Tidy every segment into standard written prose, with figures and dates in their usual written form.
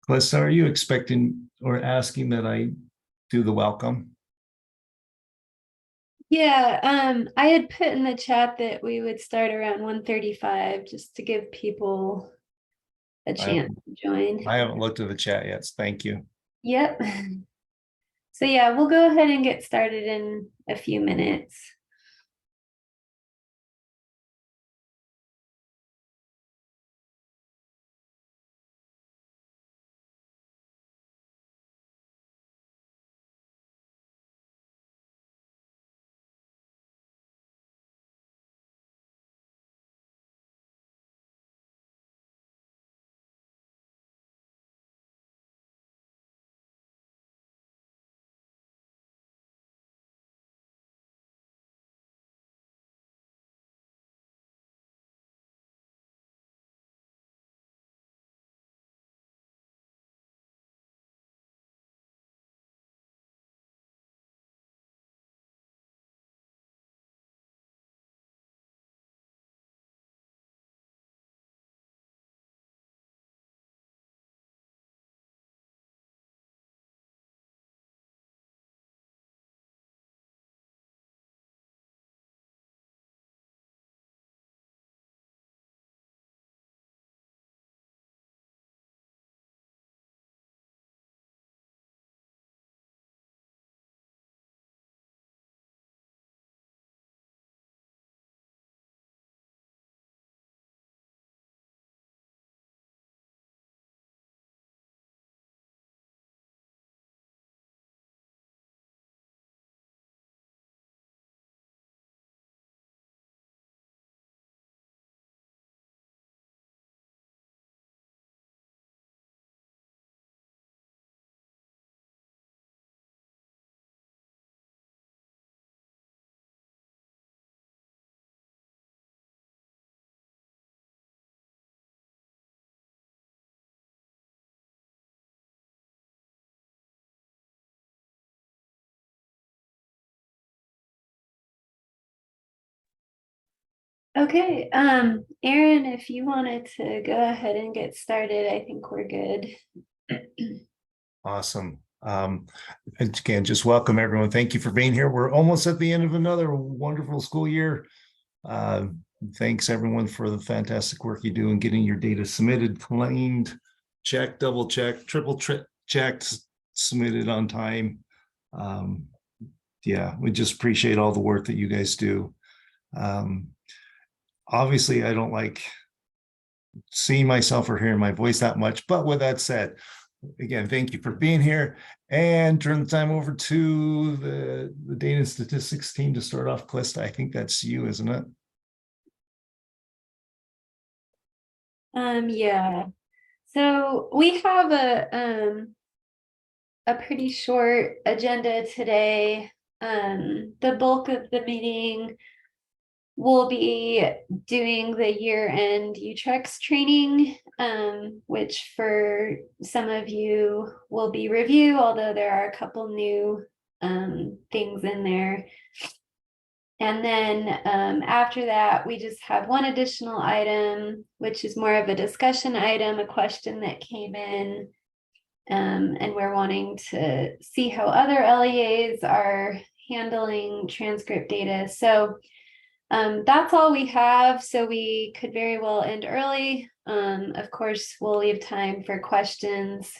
Calista, are you expecting or asking that I do the welcome? Yeah, I had put in the chat that we would start around 1:35 just to give people a I chance haven't, to join. I haven't looked at the chat yet. So thank you. Yep. So yeah, we'll go ahead and get started in a few minutes. Okay, Aaron, if you wanted to go ahead and get started, I think we're good. Awesome. Again, just welcome everyone. Thank you for being here. We're almost at the end of another wonderful school year. Uh, Thanks everyone for the fantastic work you do in getting your data submitted, cleaned, checked, double checked, triple checked, submitted on time. Um, yeah, we just appreciate all the work that you guys do. Um, Obviously, I don't like seeing myself or hearing my voice that much, but with that said, again, thank you for being here, and turn the time over to the data and statistics team to start off. Calista, I think that's you, isn't it? Yeah. So we have a pretty short agenda today. The bulk of the meeting will be doing the year-end UTREX training, which for some of you will be review, although there are a couple new things in there. And then after that, we just have one additional item, which is more of a discussion item, a question that came in. And we're wanting to see how other LEAs are handling transcript data. So that's all we have. So we could very well end early. Of course, we'll leave time for questions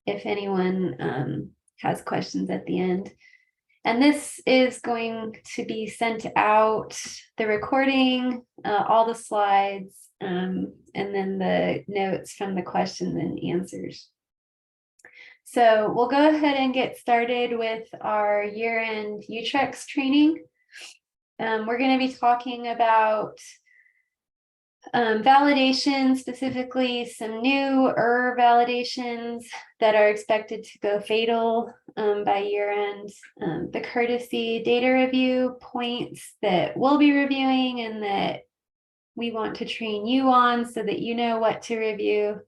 if anyone has questions at the end. And this is going to be sent out, the recording, all the slides, and then the notes from the questions and answers. So we'll go ahead and get started with our year-end UTREX training. We're going to be talking about validation, specifically some new validations that are expected to go fatal by year end, the courtesy data review points that we'll be reviewing and that we want to train you on so that you know what to review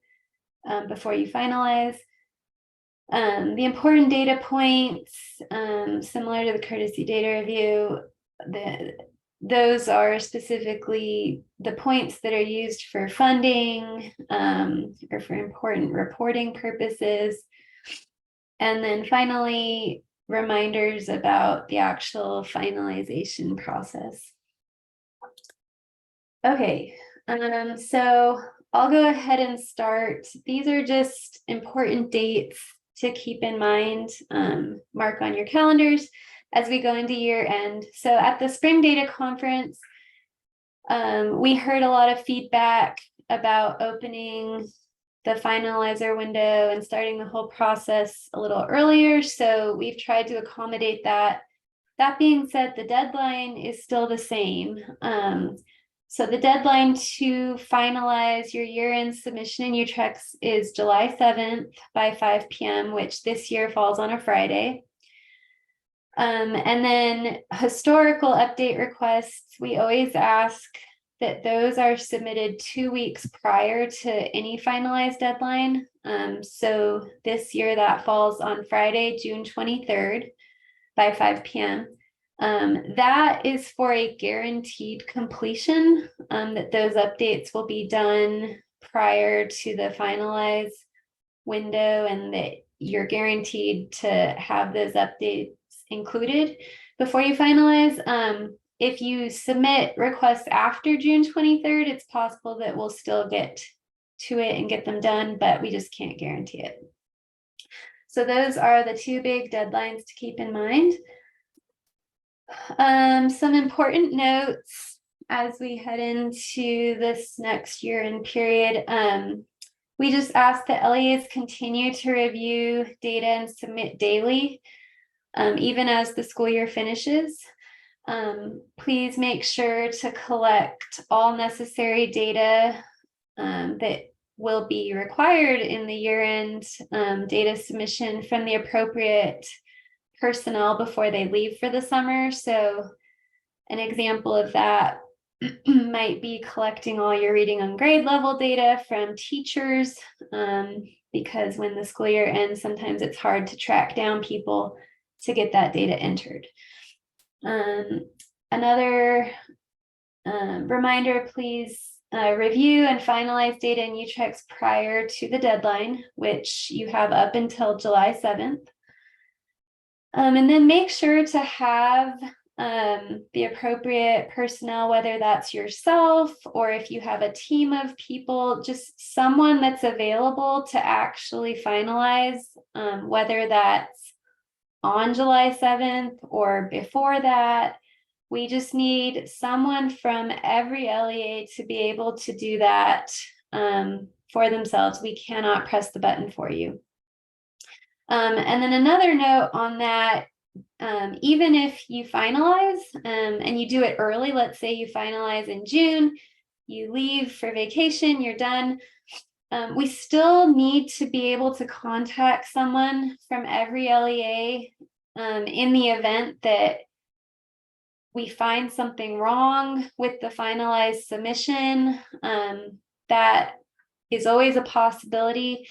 before you finalize. The important data points, similar to the courtesy data review, those are specifically the points that are used for funding or for important reporting purposes. And then finally, reminders about the actual finalization process. Okay, so I'll go ahead and start. These are just important dates to keep in mind, mark on your calendars as we go into year end. So at the Spring Data Conference, we heard a lot of feedback about opening the finalizer window and starting the whole process a little earlier. So we've tried to accommodate that. That being said, the deadline is still the same. So the deadline to finalize your year-end submission and UTREX is July 7th by 5 p.m., which this year falls on a Friday. And then historical update requests, we always ask that those are submitted 2 weeks prior to any finalized deadline. So this year that falls on Friday, June 23rd by 5 p.m. That is for a guaranteed completion, that those updates will be done prior to the finalize window and that you're guaranteed to have those updates included before you finalize. If you submit requests after June 23rd, it's possible that we'll still get to it and get them done, but we just can't guarantee it. So those are the two big deadlines to keep in mind. Some important notes as we head into this next year and period. We just ask that LEAs continue to review data and submit daily, even as the school year finishes. Please make sure to collect all necessary data that will be required in the year-end data submission from the appropriate personnel before they leave for the summer. So an example of that might be collecting all your reading on grade level data from teachers, because when the school year ends, sometimes it's hard to track down people to get that data entered. Another reminder, please review and finalize data in UTREX prior to the deadline, which you have up until July 7th. And then make sure to have the appropriate personnel, whether that's yourself or if you have a team of people, just someone that's available to actually finalize, whether that's on July 7th or before that. We just need someone from every LEA to be able to do that for themselves. We cannot press the button for you. And then another note on that, even if you finalize and you do it early, let's say you finalize in June, you leave for vacation, you're done. We still need to be able to contact someone from every LEA in the event that we find something wrong with the finalized submission. That is always a possibility.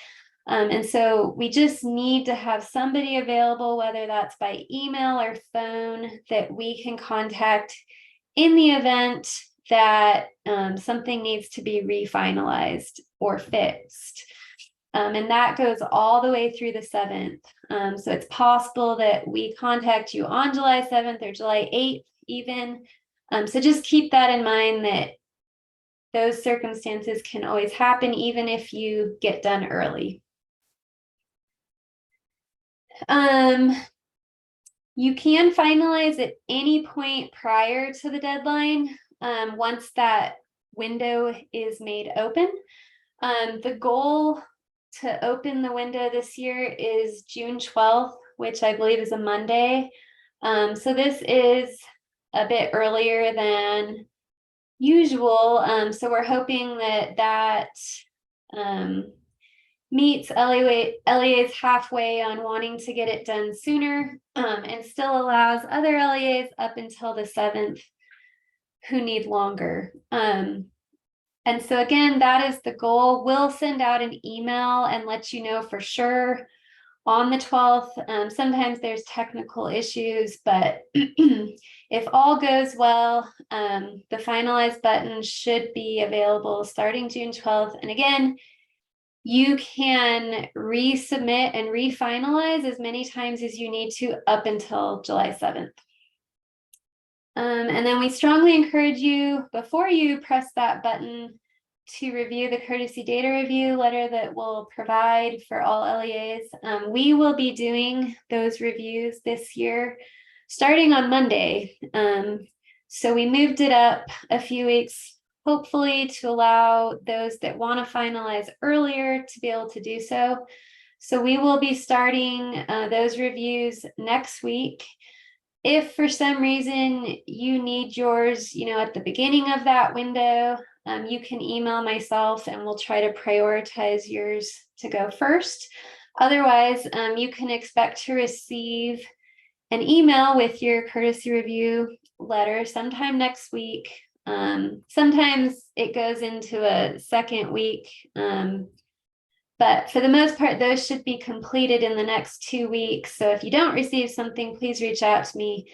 And so we just need to have somebody available, whether that's by email or phone, that we can contact in the event that something needs to be refinalized or fixed. And that goes all the way through the 7th. So it's possible that we contact you on July 7th or July 8th even. So just keep that in mind, that those circumstances can always happen, even if you get done early. You can finalize at any point prior to the deadline once that window is made open. The goal to open the window this year is June 12th, which I believe is a Monday. So this is a bit earlier than usual. So we're hoping that meets LEAs halfway on wanting to get it done sooner, and still allows other LEAs up until the 7th who need longer. And so again, that is the goal. We'll send out an email and let you know for sure on the 12th. Sometimes there's technical issues, but if all goes well, the finalized button should be available starting June 12th. And again, you can resubmit and refinalize as many times as you need to up until July 7th. And then we strongly encourage you, before you press that button, to review the courtesy data review letter that we'll provide for all LEAs. We will be doing those reviews this year, starting on Monday. So we moved it up a few weeks, hopefully to allow those that want to finalize earlier to be able to do so. So we will be starting those reviews next week. If for some reason you need yours, at the beginning of that window, you can email myself and we'll try to prioritize yours to go first. Otherwise, you can expect to receive an email with your courtesy review letter sometime next week. Sometimes it goes into a second week, but for the most part, those should be completed in the next 2 weeks. So if you don't receive something, please reach out to me.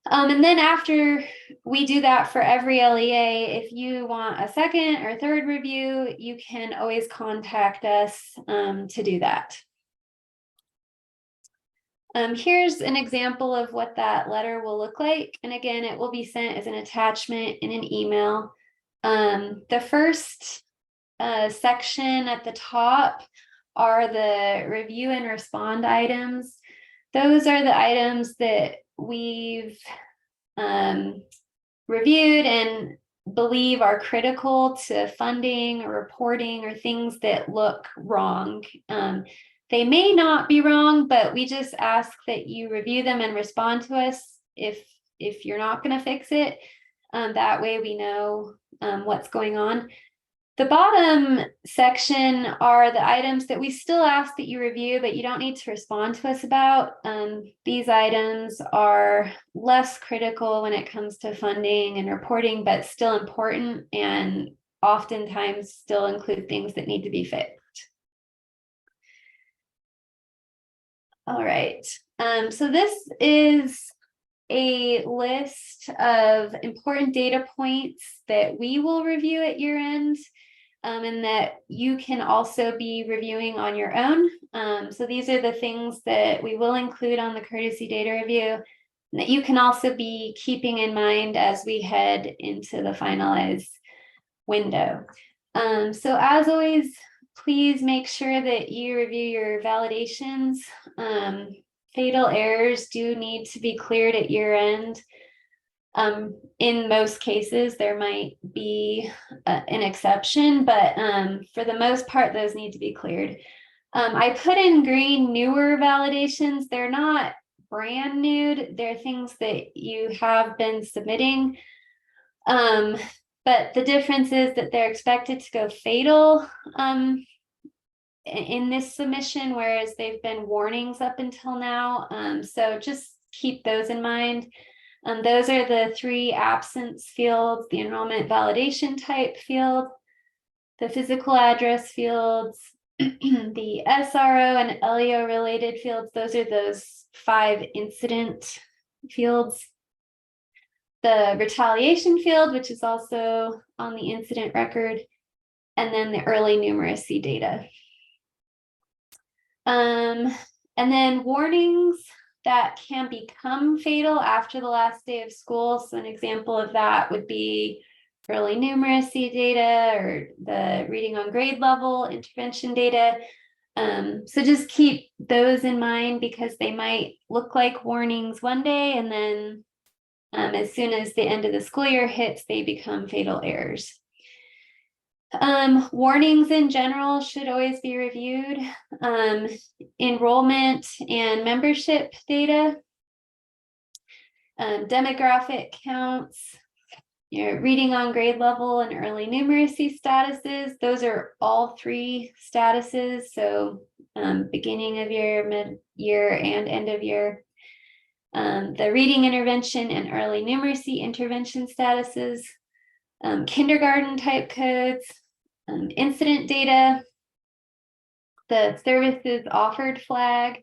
And then after we do that for every LEA, if you want a second or third review, you can always contact us to do that. Here's an example of what that letter will look like. And again, it will be sent as an attachment in an email. The first section at the top are the review and respond items. Those are the items that we've reviewed and believe are critical to funding or reporting, or things that look wrong. They may not be wrong, but we just ask that you review them and respond to us if you're not going to fix it. That way we know what's going on. The bottom section are the items that we still ask that you review, but you don't need to respond to us about. These items are less critical when it comes to funding and reporting, but still important, and oftentimes still include things that need to be fixed. All right, so this is a list of important data points that we will review at year end, and that you can also be reviewing on your own. So these are the things that we will include on the courtesy data review, and that you can also be keeping in mind as we head into the finalized window. So as always, please make sure that you review your validations. Fatal errors do need to be cleared at year end. In most cases, there might be an exception, but for the most part, those need to be cleared. I put in green newer validations. They're not brand new. They're things that you have been submitting. But the difference is that they're expected to go fatal in this submission, whereas they've been warnings up until now. So just keep those in mind. Those are the 3 absence fields: the enrollment validation type field, the physical address fields, the SRO and LEO related fields. Those are those 5 incident fields. The retaliation field, which is also on the incident record, and then the early numeracy data. And then warnings that can become fatal after the last day of school. So an example of that would be early numeracy data, or the reading on grade level intervention data. So just keep those in mind, because they might look like warnings one day, and then as soon as the end of the school year hits, they become fatal errors. Warnings in general should always be reviewed. Enrollment and membership data, demographic counts, your reading on grade level and early numeracy statuses. Those are all 3 statuses. So beginning of year, mid-year, and end of year. The reading intervention and early numeracy intervention statuses, kindergarten type codes, incident data, The services offered flag,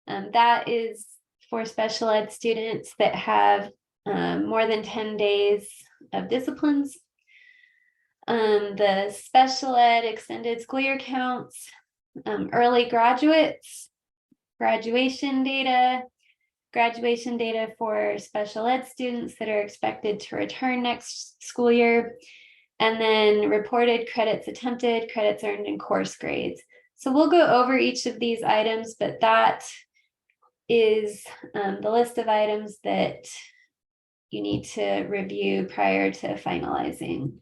that is for special ed students that have more than 10 days of disciplines. The special ed extended school year counts, early graduates, graduation data for special ed students that are expected to return next school year, and then reported credits attempted, credits earned, and course grades. So we'll go over each of these items, but that is the list of items that you need to review prior to finalizing.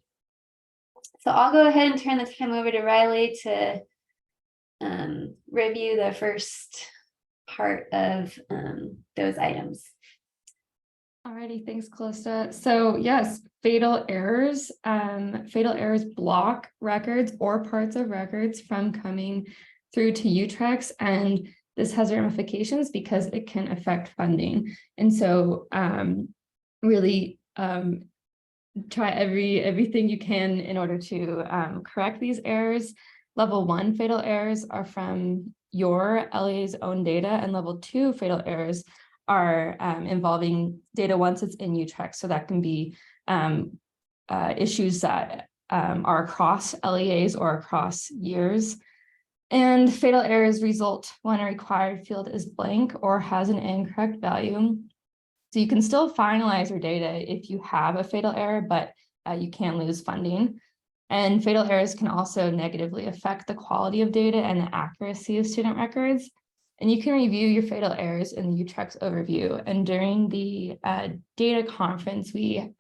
So I'll go ahead and turn the time over to Riley to review the first part of those items. Alrighty, thanks, Calista. So yes, fatal errors. Fatal errors block records or parts of records from coming through to UTREX, and this has ramifications because it can affect funding. And so really try everything you can in order to correct these errors. Level 1 fatal errors are from your LEA's own data, and level 2 fatal errors are involving data once it's in UTREX. So that can be issues that are across LEAs or across years. And fatal errors result when a required field is blank or has an incorrect value. So you can still finalize your data if you have a fatal error, but you can lose funding. And fatal errors can also negatively affect the quality of data and the accuracy of student records. And you can review your fatal errors in the UTREX overview. And during the data conference, we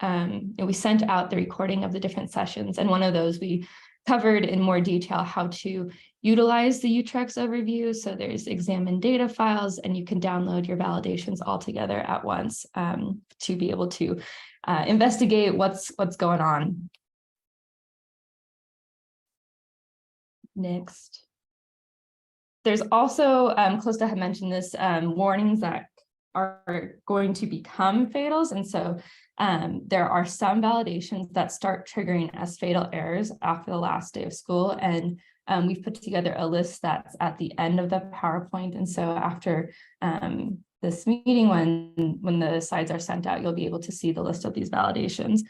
sent out the recording of the different sessions. And one of those we covered in more detail how to utilize the UTREX overview. So there's examined data files, and you can download your validations all together at once to be able to investigate what's going on. Next. There's also, Calista had mentioned this, warnings that are going to become fatals. And so there are some validations that start triggering as fatal errors after the last day of school. And we've put together a list that's at the end of the PowerPoint. And so after this meeting, when the slides are sent out, you'll be able to see the list of these validations.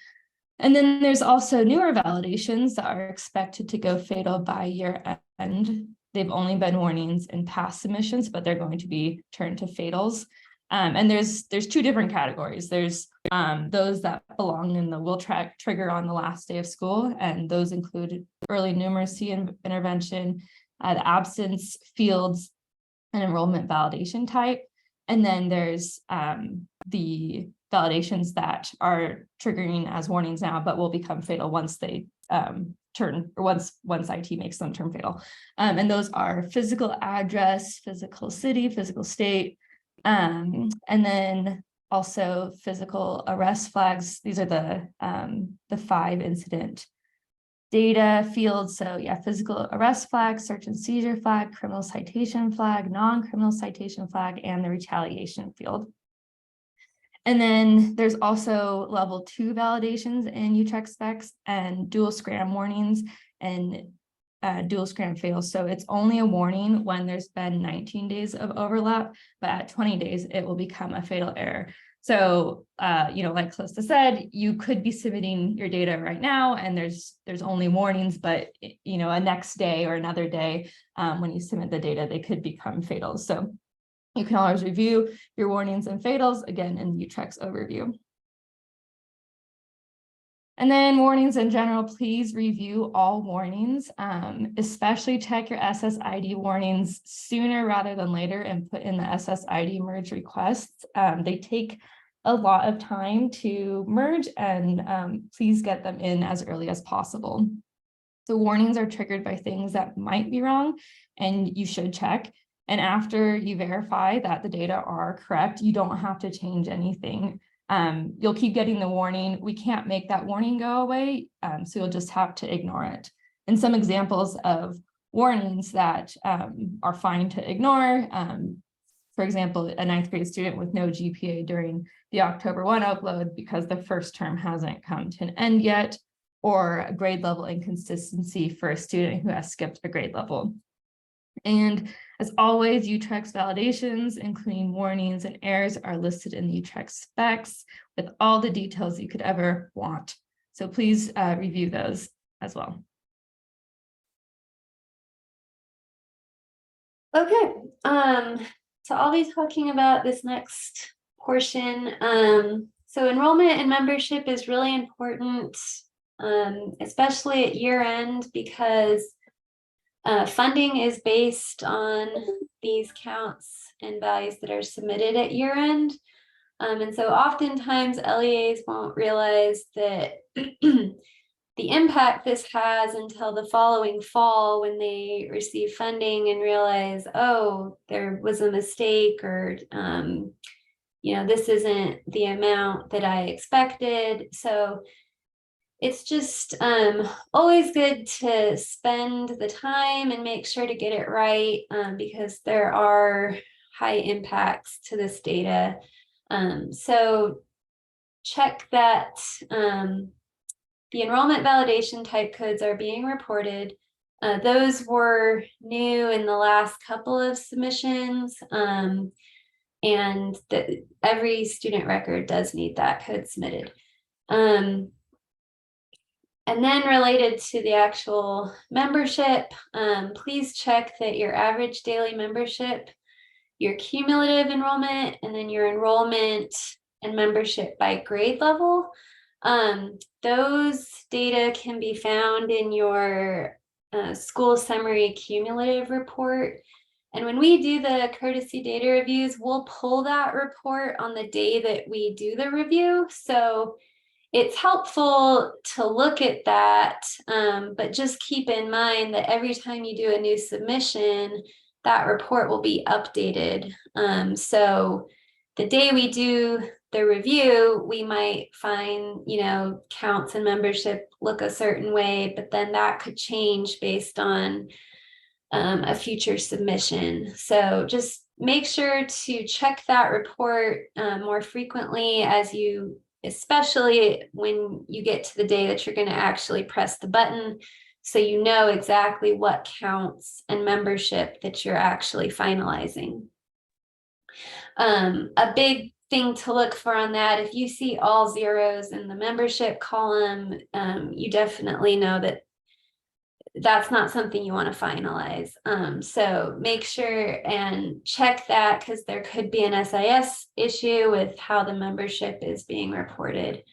And then there's also newer validations that are expected to go fatal by year end. They've only been warnings in past submissions, but they're going to be turned to fatals. And there's two different categories. There's those that belong in the will trigger on the last day of school, and those include early numeracy intervention, the absence, fields, and enrollment validation type. And then there's the validations that are triggering as warnings now, but will become fatal once they once IT makes them turn fatal. And those are physical address, physical city, physical state, and then also physical arrest flags. These are the 5 incident data fields. So yeah, physical arrest flag, search and seizure flag, criminal citation flag, non-criminal citation flag, and the retaliation field. And then there's also level 2 validations in UTREX specs and dual scram warnings and dual scram fails. So it's only a warning when there's been 19 days of overlap, but at 20 days, it will become a fatal error. So, like Calista said, you could be submitting your data right now and there's only warnings, but a next day or another day when you submit the data, they could become fatals. So you can always review your warnings and fatals again in the UTREX overview. And then warnings in general, please review all warnings, especially check your SSID warnings sooner rather than later and put in the SSID merge requests. They take a lot of time to merge, and please get them in as early as possible. So warnings are triggered by things that might be wrong and you should check. And after you verify that the data are correct, you don't have to change anything. You'll keep getting the warning. We can't make that warning go away, so you'll just have to ignore it. And some examples of warnings that are fine to ignore. For example, a 9th grade student with no GPA during the October 1 upload because the first term hasn't come to an end yet, or a grade level inconsistency for a student who has skipped a grade level. And as always, UTREX validations, including warnings and errors, are listed in the UTREX specs with all the details you could ever want. So please review those as well. Okay, so I'll be talking about this next portion. So enrollment and membership is really important, especially at year end, because funding is based on these counts and values that are submitted at year end. And so oftentimes LEAs won't realize that the impact this has until the following fall when they receive funding and realize, oh, there was a mistake, or this isn't the amount that I expected. So it's just always good to spend the time and make sure to get it right, because there are high impacts to this data. So check that the enrollment validation type codes are being reported. Those were new in the last couple of submissions, and every student record does need that code submitted. And then related to the actual membership, please check that your average daily membership, your cumulative enrollment, and then your enrollment and membership by grade level. Those data can be found in your school summary cumulative report. And when we do the courtesy data reviews, we'll pull that report on the day that we do the review. So it's helpful to look at that, but just keep in mind that every time you do a new submission, that report will be updated. So the day we do the review, we might find, counts and membership look a certain way, but then that could change based on a future submission. So just make sure to check that report more frequently, especially when you get to the day that you're going to actually press the button, so you know exactly what counts and membership that you're actually finalizing. A big thing to look for on that, if you see all zeros in the membership column, you definitely know that that's not something you want to finalize. So make sure and check that, because there could be an SIS issue with how the membership is being reported.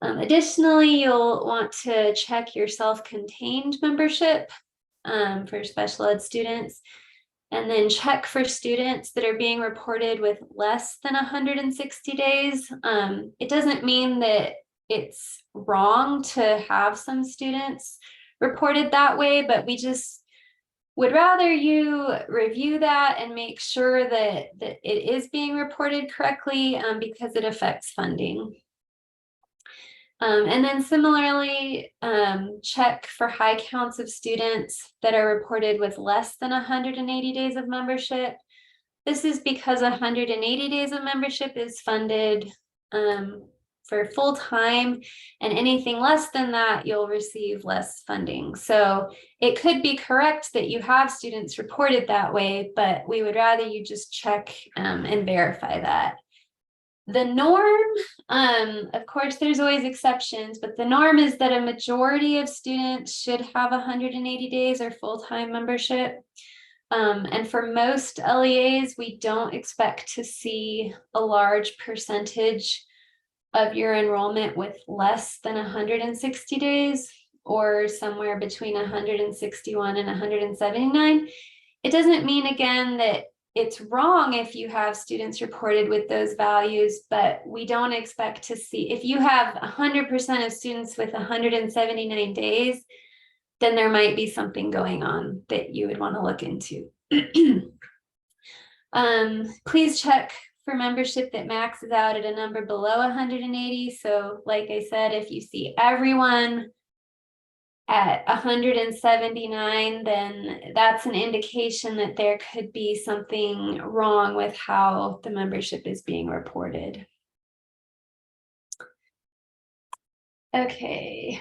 Additionally, you'll want to check your self-contained membership for special ed students, and then check for students that are being reported with less than 160 days. It doesn't mean that it's wrong to have some students reported that way, but we just would rather you review that and make sure that it is being reported correctly, because it affects funding. And then similarly, check for high counts of students that are reported with less than 180 days of membership. This is because 180 days of membership is funded for full time, and anything less than that, you'll receive less funding. So it could be correct that you have students reported that way, but we would rather you just check and verify that. The norm, of course, there's always exceptions, but the norm is that a majority of students should have 180 days or full-time membership. And for most LEAs, we don't expect to see a large percentage of your enrollment with less than 160 days, or somewhere between 161 and 179. It doesn't mean, again, that it's wrong if you have students reported with those values, but we don't expect to see, if you have 100% of students with 179 days, then there might be something going on that you would want to look into. Please check for membership that maxes out at a number below 180. So like I said, if you see everyone at 179, then that's an indication that there could be something wrong with how the membership is being reported. Okay,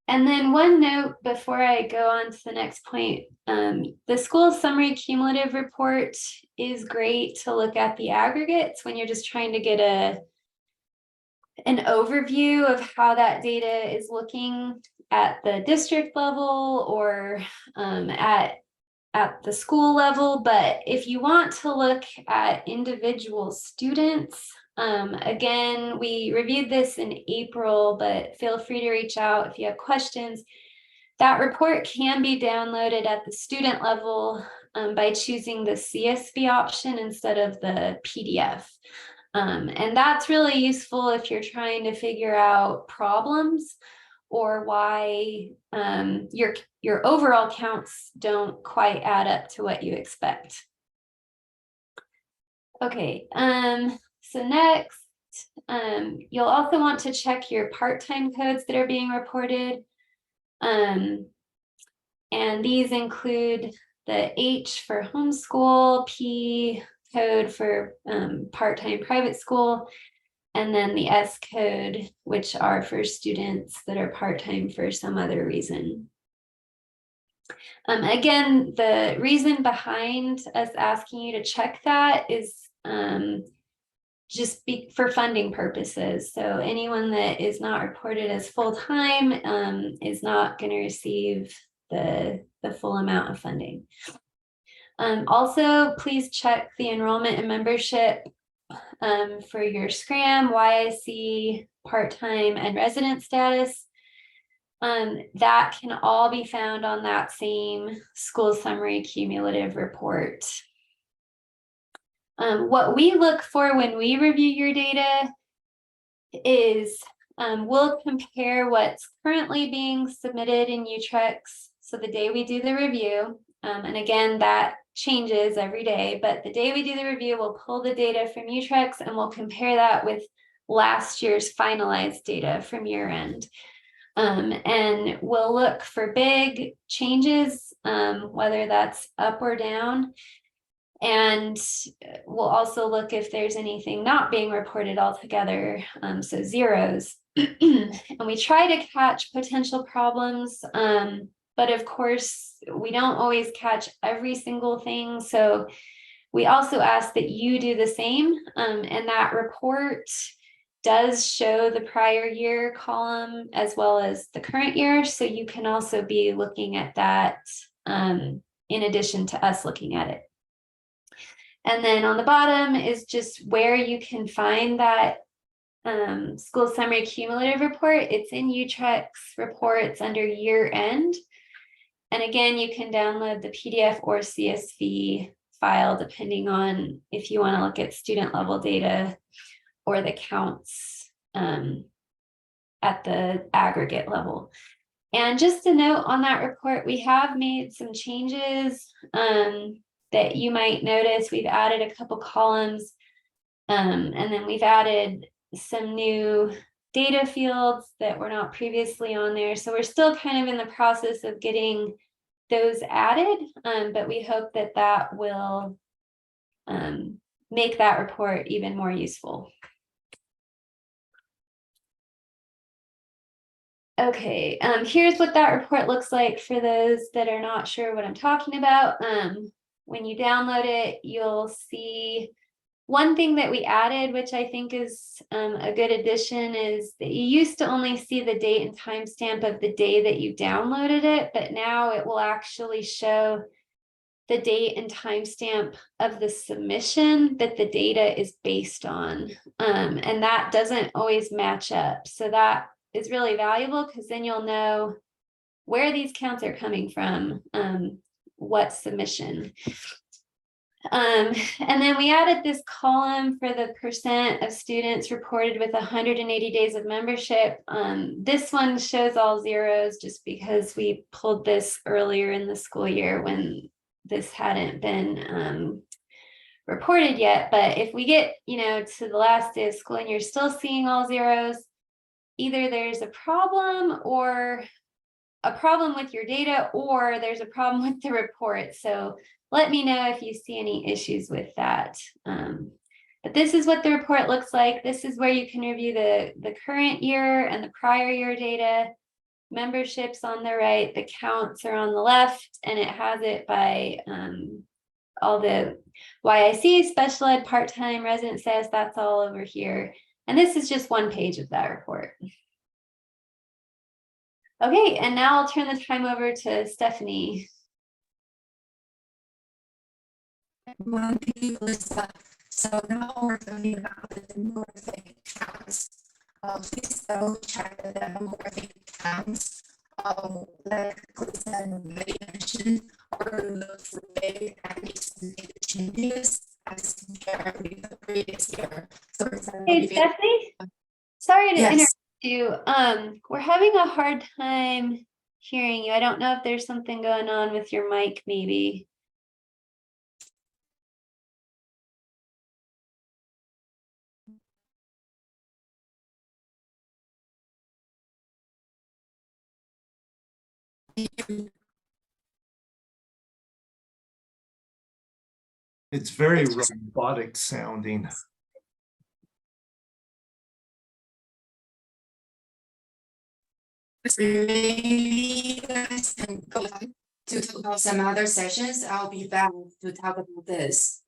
And then one note before I go on to the next point, the school summary cumulative report is great to look at the aggregates when you're just trying to get an overview of how that data is looking at the district level or at the school level. But if you want to look at individual students, again, we reviewed this in April, but feel free to reach out if you have questions. That report can be downloaded at the student level by choosing the CSV option instead of the PDF. And that's really useful if you're trying to figure out problems or why your overall counts don't quite add up to what you expect. Okay, so next, you'll also want to check your part-time codes that are being reported. And these include the H for homeschool, P code for part-time private school, and then the S code, which are for students that are part-time for some other reason. Again, the reason behind us asking you to check that is just for funding purposes. So anyone that is not reported as full-time is not going to receive the full amount of funding. Also, please check the enrollment and membership for your SCRAM, YIC, part-time, and resident status. That can all be found on that same school summary cumulative report. What we look for when we review your data is we'll compare what's currently being submitted in UTREX. So the day we do the review, and again, that changes every day, but the day we do the review, we'll pull the data from UTREX and we'll compare that with last year's finalized data from year end. And we'll look for big changes, whether that's up or down. And we'll also look if there's anything not being reported altogether, so zeros. And we try to catch potential problems, but of course, we don't always catch every single thing. So we also ask that you do the same, and that report does show the prior year column as well as the current year. So you can also be looking at that in addition to us looking at it. And then on the bottom is just where you can find that school summary cumulative report. It's in UTREX reports under year end. And again, you can download the PDF or CSV file, depending on if you want to look at student level data or the counts at the aggregate level. And just a note on that report, we have made some changes that you might notice. We've added a couple columns, and then we've added some new data fields that were not previously on there. So we're still kind of in the process of getting those added, but we hope that that will make that report even more useful. Okay, here's what that report looks like for those that are not sure what I'm talking about. When you download it, you'll see one thing that we added, which I think is a good addition, is that you used to only see the date and timestamp of the day that you downloaded it, but now it will actually show the date and timestamp of the submission that the data is based on. And that doesn't always match up. So that is really valuable because then you'll know where these counts are coming from, what submission. And then we added this column for the percent of students reported with 180 days of membership. This one shows all zeros just because we pulled this earlier in the school year when this hadn't been reported yet. But if we get, to the last day of school and you're still seeing all zeros, either there's a problem with your data, or there's a problem with the report. So let me know if you see any issues with that. But this is what the report looks like. This is where you can review the current year and the prior year data. memberships on the right, the counts are on the left, and it has it by all the YIC, special ed, part-time, resident status, that's all over here. And this is just one page of that report. Okay, and now I'll turn the time over to Stephanie. Thank you, Lisa. So now we're talking about the demographic counts. Please double check the demographic counts. Like Lisa mentioned, or look for big and extended changes as compared with the previous year. So for example, Hey, if you- Stephanie, sorry to interrupt Yes. you. We're having a hard time hearing you. I don't know if there's something going on with your mic, maybe. It's very robotic sounding. Maybe you guys can go on to talk about some other sessions. I'll be back to talk about this.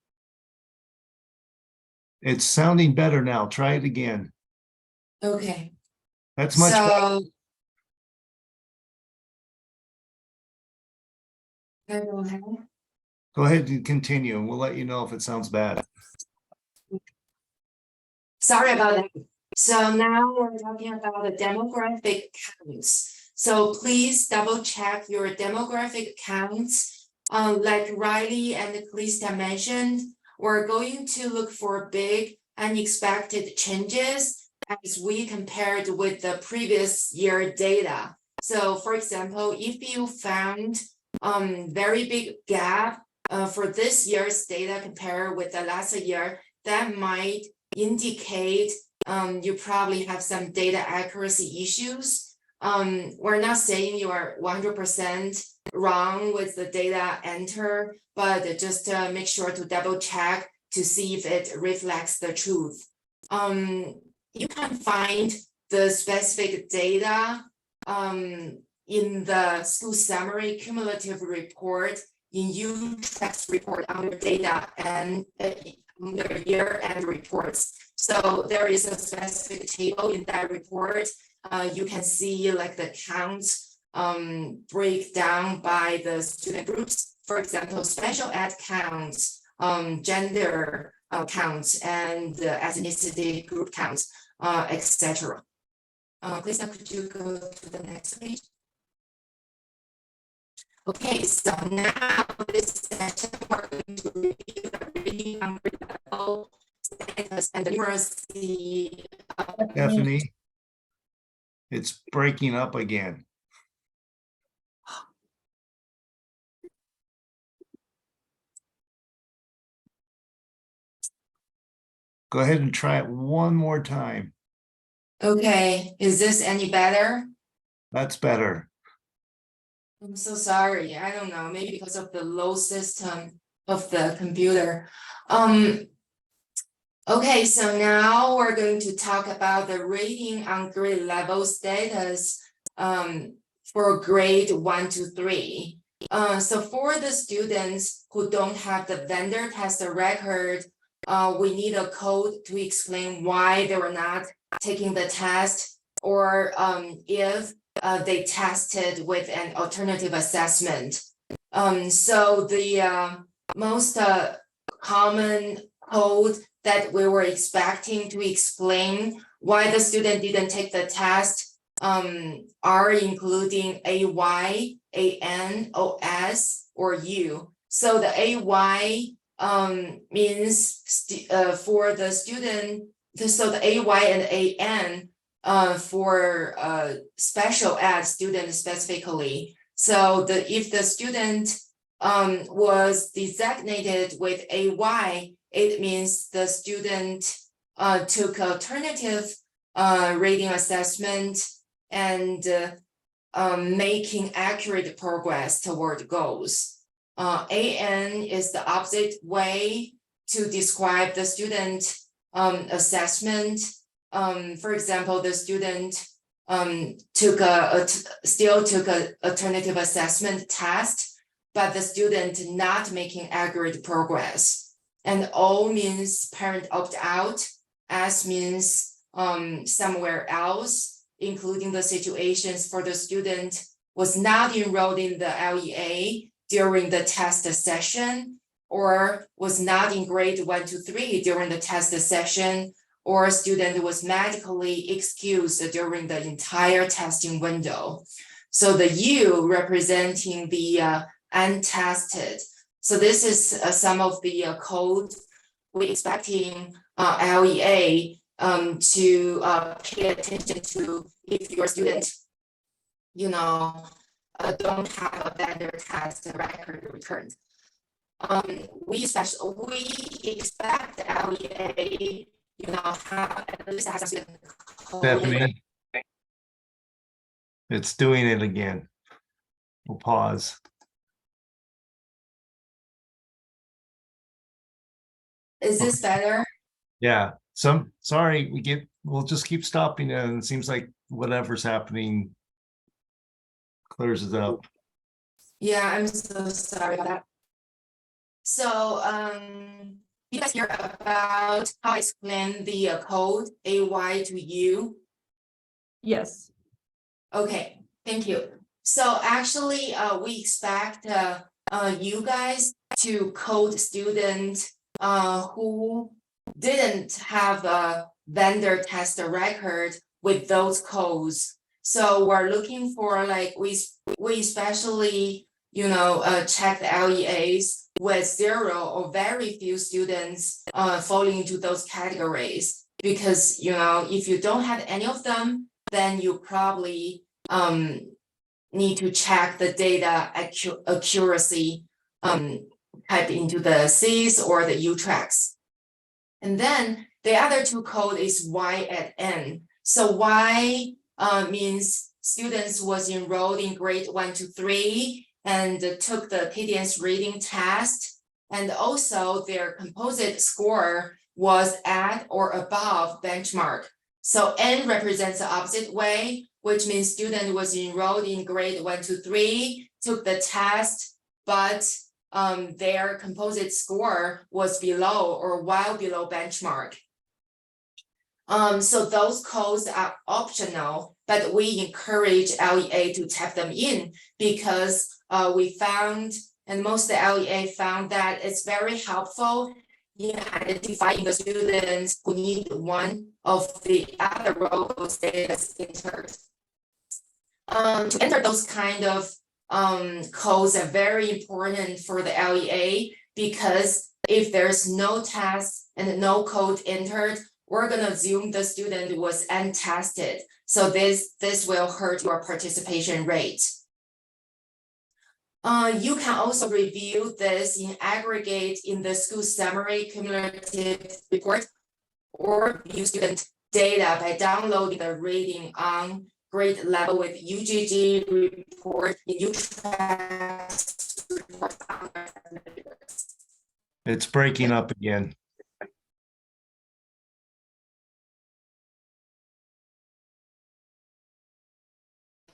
It's sounding better now. Try it again. Okay. That's much better. So. Can I go ahead? Go ahead and continue, and we'll let you know if it sounds bad. Sorry about that. So now we're talking about the demographic counts. So please double check your demographic counts. Like Riley and Kalista mentioned, we're going to look for big unexpected changes as we compared with the previous year data. So for example, if you found very big gap for this year's data compared with the last year, that might indicate you probably have some data accuracy issues. We're not saying you are 100% wrong with the data enter, but just make sure to double check to see if it reflects the truth. You can find the specific data in the school summary cumulative report in UTREX report under data and under year-end reports. So there is a specific table in that report. You can see like the counts break down by the student groups. For example, special ed counts, gender counts, and ethnicity group counts, etc. Lisa, could you go to the next page? Okay, so now this session we're going to review the reading on level status and the numeracy. Stephanie, it's breaking up again. Go ahead and try it one more time. Okay, is this any better? That's better. I'm so sorry. I don't know, maybe because of the low system of the computer. Okay, so now we're going to talk about the rating on grade level status for grade 1 to 3. So for the students who don't have the vendor test record, we need a code to explain why they were not taking the test, or if they tested with an alternative assessment. So the most common code that we were expecting to explain why the student didn't take the test are including AY, AN, OS, or U. So the AY means for the student, so the AY and AN for special ed student specifically. So if the student was designated with AY, it means the student took alternative rating assessment and making accurate progress toward goals. AN is the opposite way to describe the student assessment. For example, the student still took a alternative assessment test, but the student not making accurate progress. And O means parent opt out, S means somewhere else, including the situations for the student was not enrolled in the LEA during the test session, or was not in grade 1 to 3 during the test session, or a student was medically excused during the entire testing window. So the U representing the untested. So this is some of the code we expecting LEA to pay attention to if your student, don't have a vendor test record returned. We expect LEA, have at least has a student code. Stephanie, it's doing it again. We'll pause. Is this better? Yeah, sorry, we'll just keep stopping it, and it seems like whatever's happening clears it up. Yeah, I'm so sorry about that. So, you guys hear about how I explain the code AY to U? Yes. Okay, thank you. So actually, we expect you guys to code student who didn't have a vendor test record with those codes. So we're looking for we especially check the LEAs with 0 or very few students falling into those categories, because if you don't have any of them, then you probably need to check the data accuracy type into the C's or the U tracks. And then the other two code is Y at N. So Y means students was enrolled in grade 1 to 3 and took the TDS reading test, and also their composite score was at or above benchmark. So N represents the opposite way, which means student was enrolled in grade 1 to 3, took the test, but their composite score was below or well below benchmark. So those codes are optional, but we encourage LEA to type them in, because we found, and most LEA found, that it's very helpful in identifying the students who need one of the other roles they entered. To enter those kind of codes are very important for the LEA, because if there's no test and no code entered, we're going to assume the student was untested. So this will hurt your participation rate. You can also review this in aggregate in the school summary cumulative report, or view student data by downloading the rating on grade level with UGG report in UTracks report. It's breaking up again.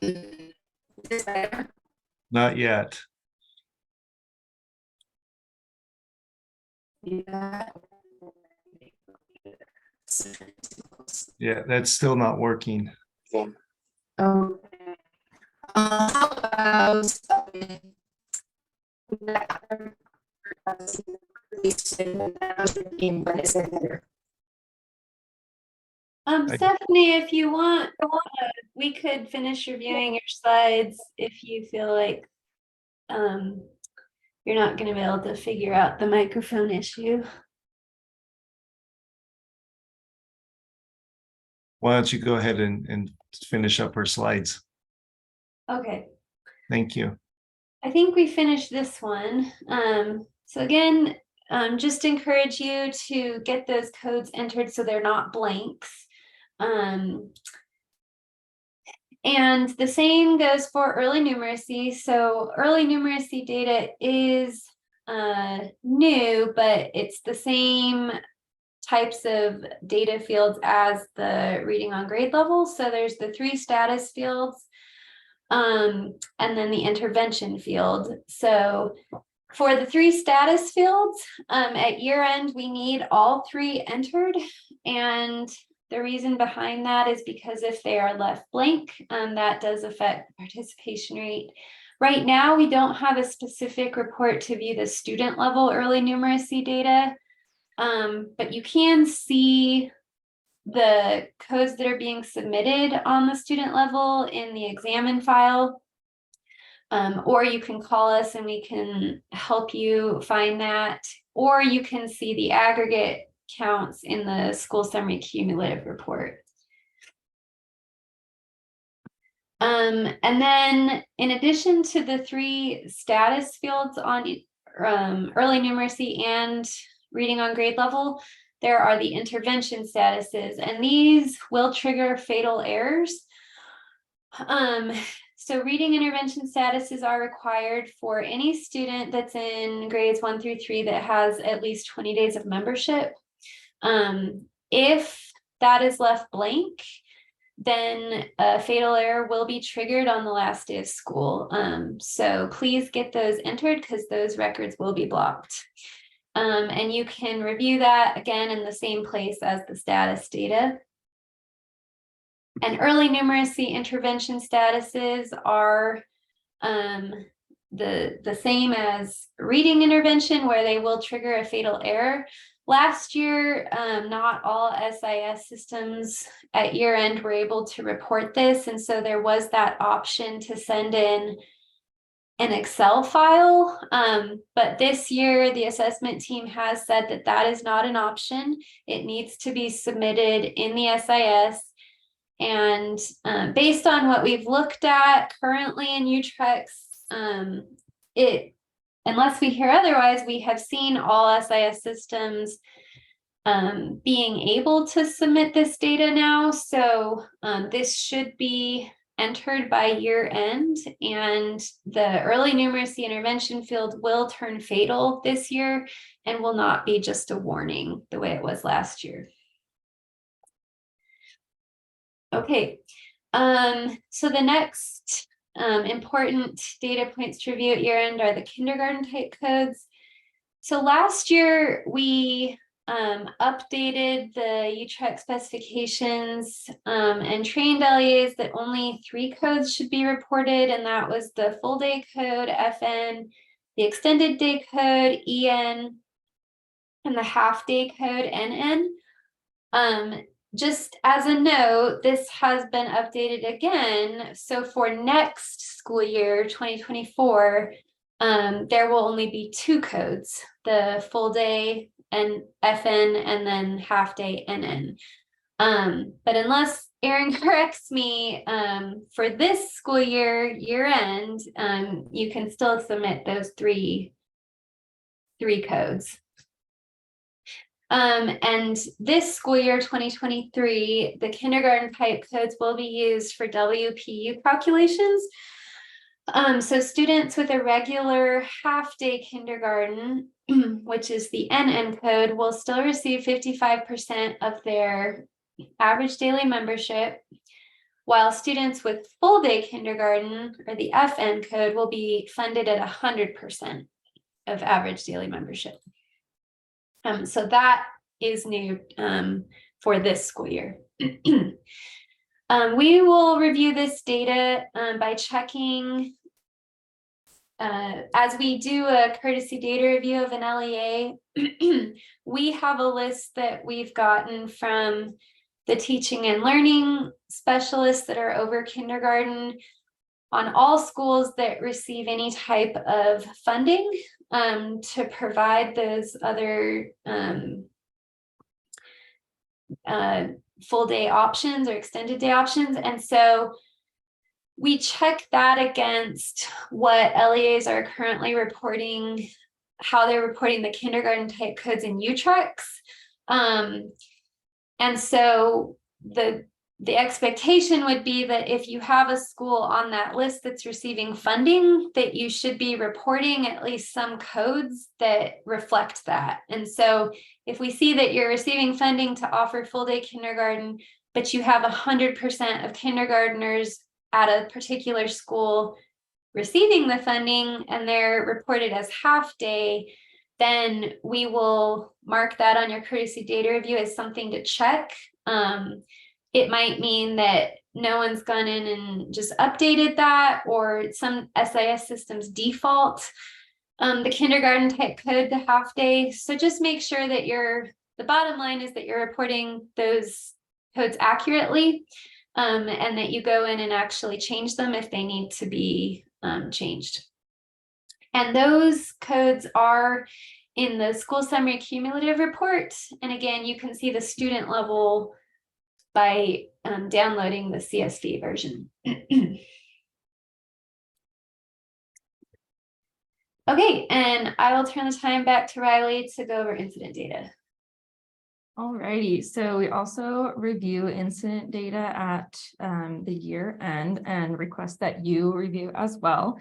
Is this better? Not yet. Yeah, that's still not working. How about Stephanie, if you want, we could finish reviewing your slides if you feel like you're not going to be able to figure out the microphone issue. Why don't you go ahead and finish up her slides? Okay. Thank you. I think we finished this one. So again, just encourage you to get those codes entered so they're not blanks. And the same goes for early numeracy. So early numeracy data is new, but it's the same types of data fields as the reading on grade level. So there's the 3 status fields, and then the intervention field. So for the 3 status fields, at year end, we need all 3 entered. And the reason behind that is because if they are left blank, that does affect the participation rate. Right now, we don't have a specific report to view the student level early numeracy data, but you can see the codes that are being submitted on the student level in the examine file. Or you can call us and we can help you find that, or you can see the aggregate counts in the school summary cumulative report. And then in addition to the 3 status fields on early numeracy and reading on grade level, there are the intervention statuses, and these will trigger fatal errors. So reading intervention statuses are required for any student that's in grades 1 through 3 that has at least 20 days of membership. If that is left blank, then a fatal error will be triggered on the last day of school. So please get those entered because those records will be blocked. And you can review that again in the same place as the status data. And early numeracy intervention statuses are the same as reading intervention, where they will trigger a fatal error. Last year, not all SIS systems at year end were able to report this. And so there was that option to send in an Excel file. But this year, the assessment team has said that that is not an option. It needs to be submitted in the SIS. And based on what we've looked at currently in UTREX, unless we hear otherwise, we have seen all SIS systems being able to submit this data now. So this should be entered by year end, and the early numeracy intervention field will turn fatal this year and will not be just a warning the way it was last year. Okay, so the next important data points to review at year end are the kindergarten type codes. So last year we updated the UTREX specifications and trained LEAs that only 3 codes should be reported, and that was the full day code, FN, the extended day code, EN, and the half day code, NN. Just as a note, this has been updated again. So for next school year, 2024, there will only be 2 codes, the full day and FN and then half day NN. But unless Erin corrects me, for this school year, year end, you can still submit those three codes. And this school year, 2023, the kindergarten type codes will be used for WPU calculations. So students with a regular half-day kindergarten, which is the NN code, will still receive 55% of their average daily membership, while students with full-day kindergarten, or the FN code, will be funded at 100% of average daily membership. So that is new for this school year. We will review this data by checking, as we do a courtesy data review of an LEA, we have a list that we've gotten from the teaching and learning specialists that are over kindergarten on all schools that receive any type of funding to provide those other full day options or extended day options. And so we check that against what LEAs are currently reporting, how they're reporting the kindergarten type codes in UTREX. And so the the expectation would be that if you have a school on that list that's receiving funding, that you should be reporting at least some codes that reflect that. And so if we see that you're receiving funding to offer full day kindergarten, but you have 100% of kindergartners at a particular school receiving the funding and they're reported as half day, then we will mark that on your courtesy data review as something to check. It might mean that no one's gone in and just updated that, or some SIS systems default the kindergarten type code to half day. So just make sure that the bottom line is that you're reporting those codes accurately, and that you go in and actually change them if they need to be changed. And those codes are in the school summary cumulative report. And again, you can see the student level by downloading the CSV version. Okay, and I will turn the time back to Riley to go over incident data. Alrighty, so we also review incident data at the year end and request that you review as well.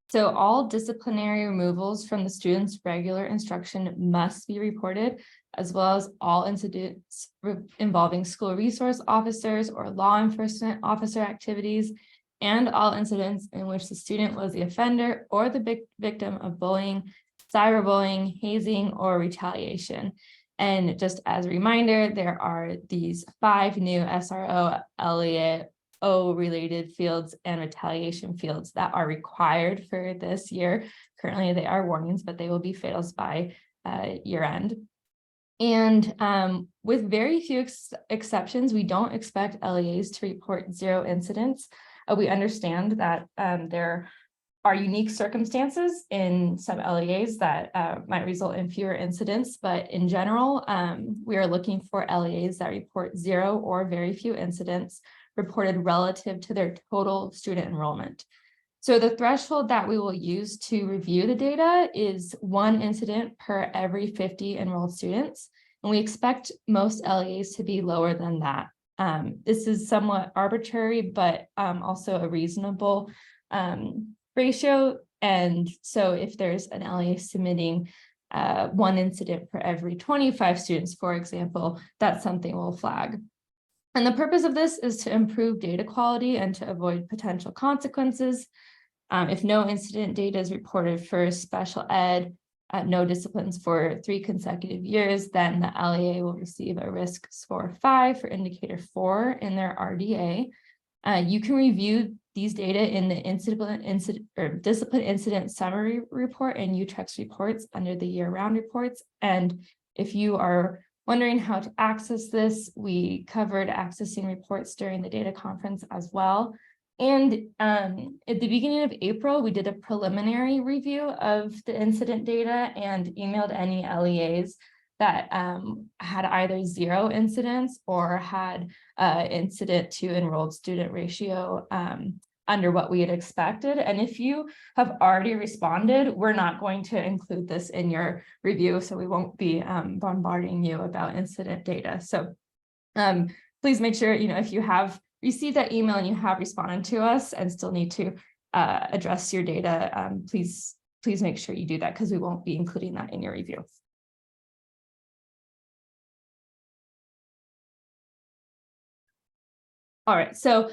So all disciplinary removals from the student's regular instruction must be reported, as well as all incidents involving school resource officers or law enforcement officer activities, and all incidents in which the student was the offender or the victim of bullying, cyberbullying, hazing, or retaliation. And just as a reminder, there are these 5 new SRO, LEO related fields and retaliation fields that are required for this year. Currently, they are warnings, but they will be fatals by year end. And with very few exceptions, we don't expect LEAs to report 0 incidents. We understand that there are unique circumstances in some LEAs that might result in fewer incidents, but in general, we are looking for LEAs that report 0 or very few incidents reported relative to their total student enrollment. So the threshold that we will use to review the data is 1 incident per every 50 enrolled students, and we expect most LEAs to be lower than that. This is somewhat arbitrary, but also a reasonable ratio. And so if there's an LEA submitting 1 incident per every 25 students, for example, that's something we'll flag. And the purpose of this is to improve data quality and to avoid potential consequences. If no incident data is reported for special ed, no disciplines for 3 consecutive years, then the LEA will receive a risk score 5 for indicator 4 in their RDA. You can review these data in the discipline incident summary report and UTREX reports under the year-round reports. And if you are wondering how to access this, we covered accessing reports during the data conference as well. And at the beginning of April, we did a preliminary review of the incident data and emailed any LEAs that had either 0 incidents or had incident to enrolled student ratio under what we had expected. And if you have already responded, we're not going to include this in your review, so we won't be bombarding you about incident data. So please make sure, if you have received that email and you have responded to us and still need to address your data, please make sure you do that, because we won't be including that in your review. All right, so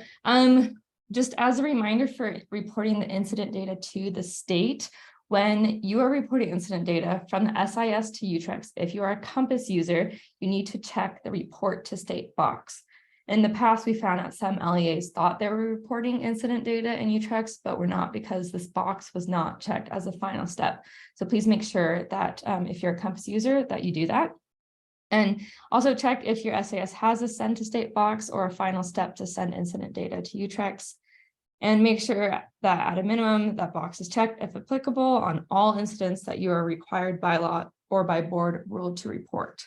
just as a reminder for reporting the incident data to the state, when you are reporting incident data from the SIS to UTREX, if you are a Compass user, you need to check the report to state box. In the past, we found that some LEAs thought they were reporting incident data in UTREX, but were not, because this box was not checked as a final step. So please make sure that if you're a Compass user, that you do that. And also check if your SIS has a send to state box or a final step to send incident data to UTREX. And make sure that at a minimum, that box is checked if applicable on all incidents that you are required by law or by board rule to report.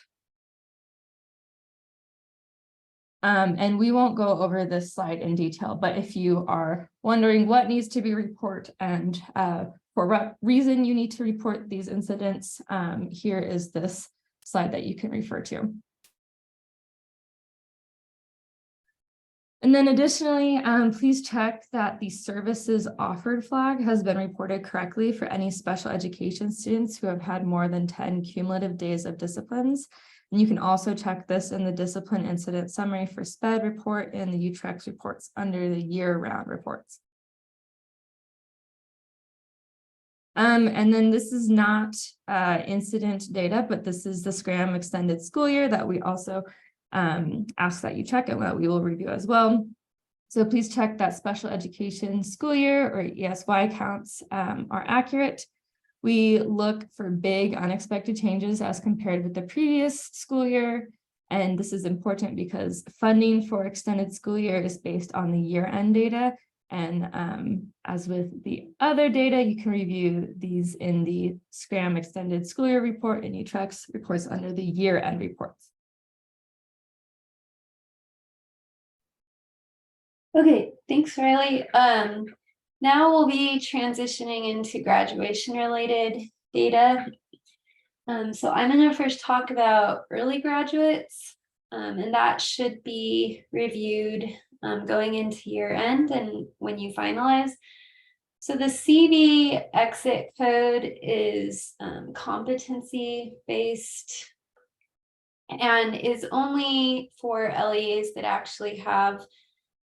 And we won't go over this slide in detail, but if you are wondering what needs to be reported and for what reason you need to report these incidents, here is this slide that you can refer to. And then additionally, please check that the services offered flag has been reported correctly for any special education students who have had more than 10 cumulative days of disciplines. And you can also check this in the discipline incident summary for SPED report and the UTREX reports under the year-round reports. And then this is not incident data, but this is the SCRAM extended school year that we also ask that you check and that we will review as well. So please check that special education school year or ESY counts are accurate. We look for big unexpected changes as compared with the previous school year. And this is important because funding for extended school year is based on the year-end data. And as with the other data, you can review these in the SCRAM extended school year report and UTREX reports under the year-end reports. Okay, thanks, Riley. Now we'll be transitioning into graduation related data. So I'm going to first talk about early graduates, and that should be reviewed going into year end and when you finalize. So the CV exit code is competency based and is only for LEAs that actually have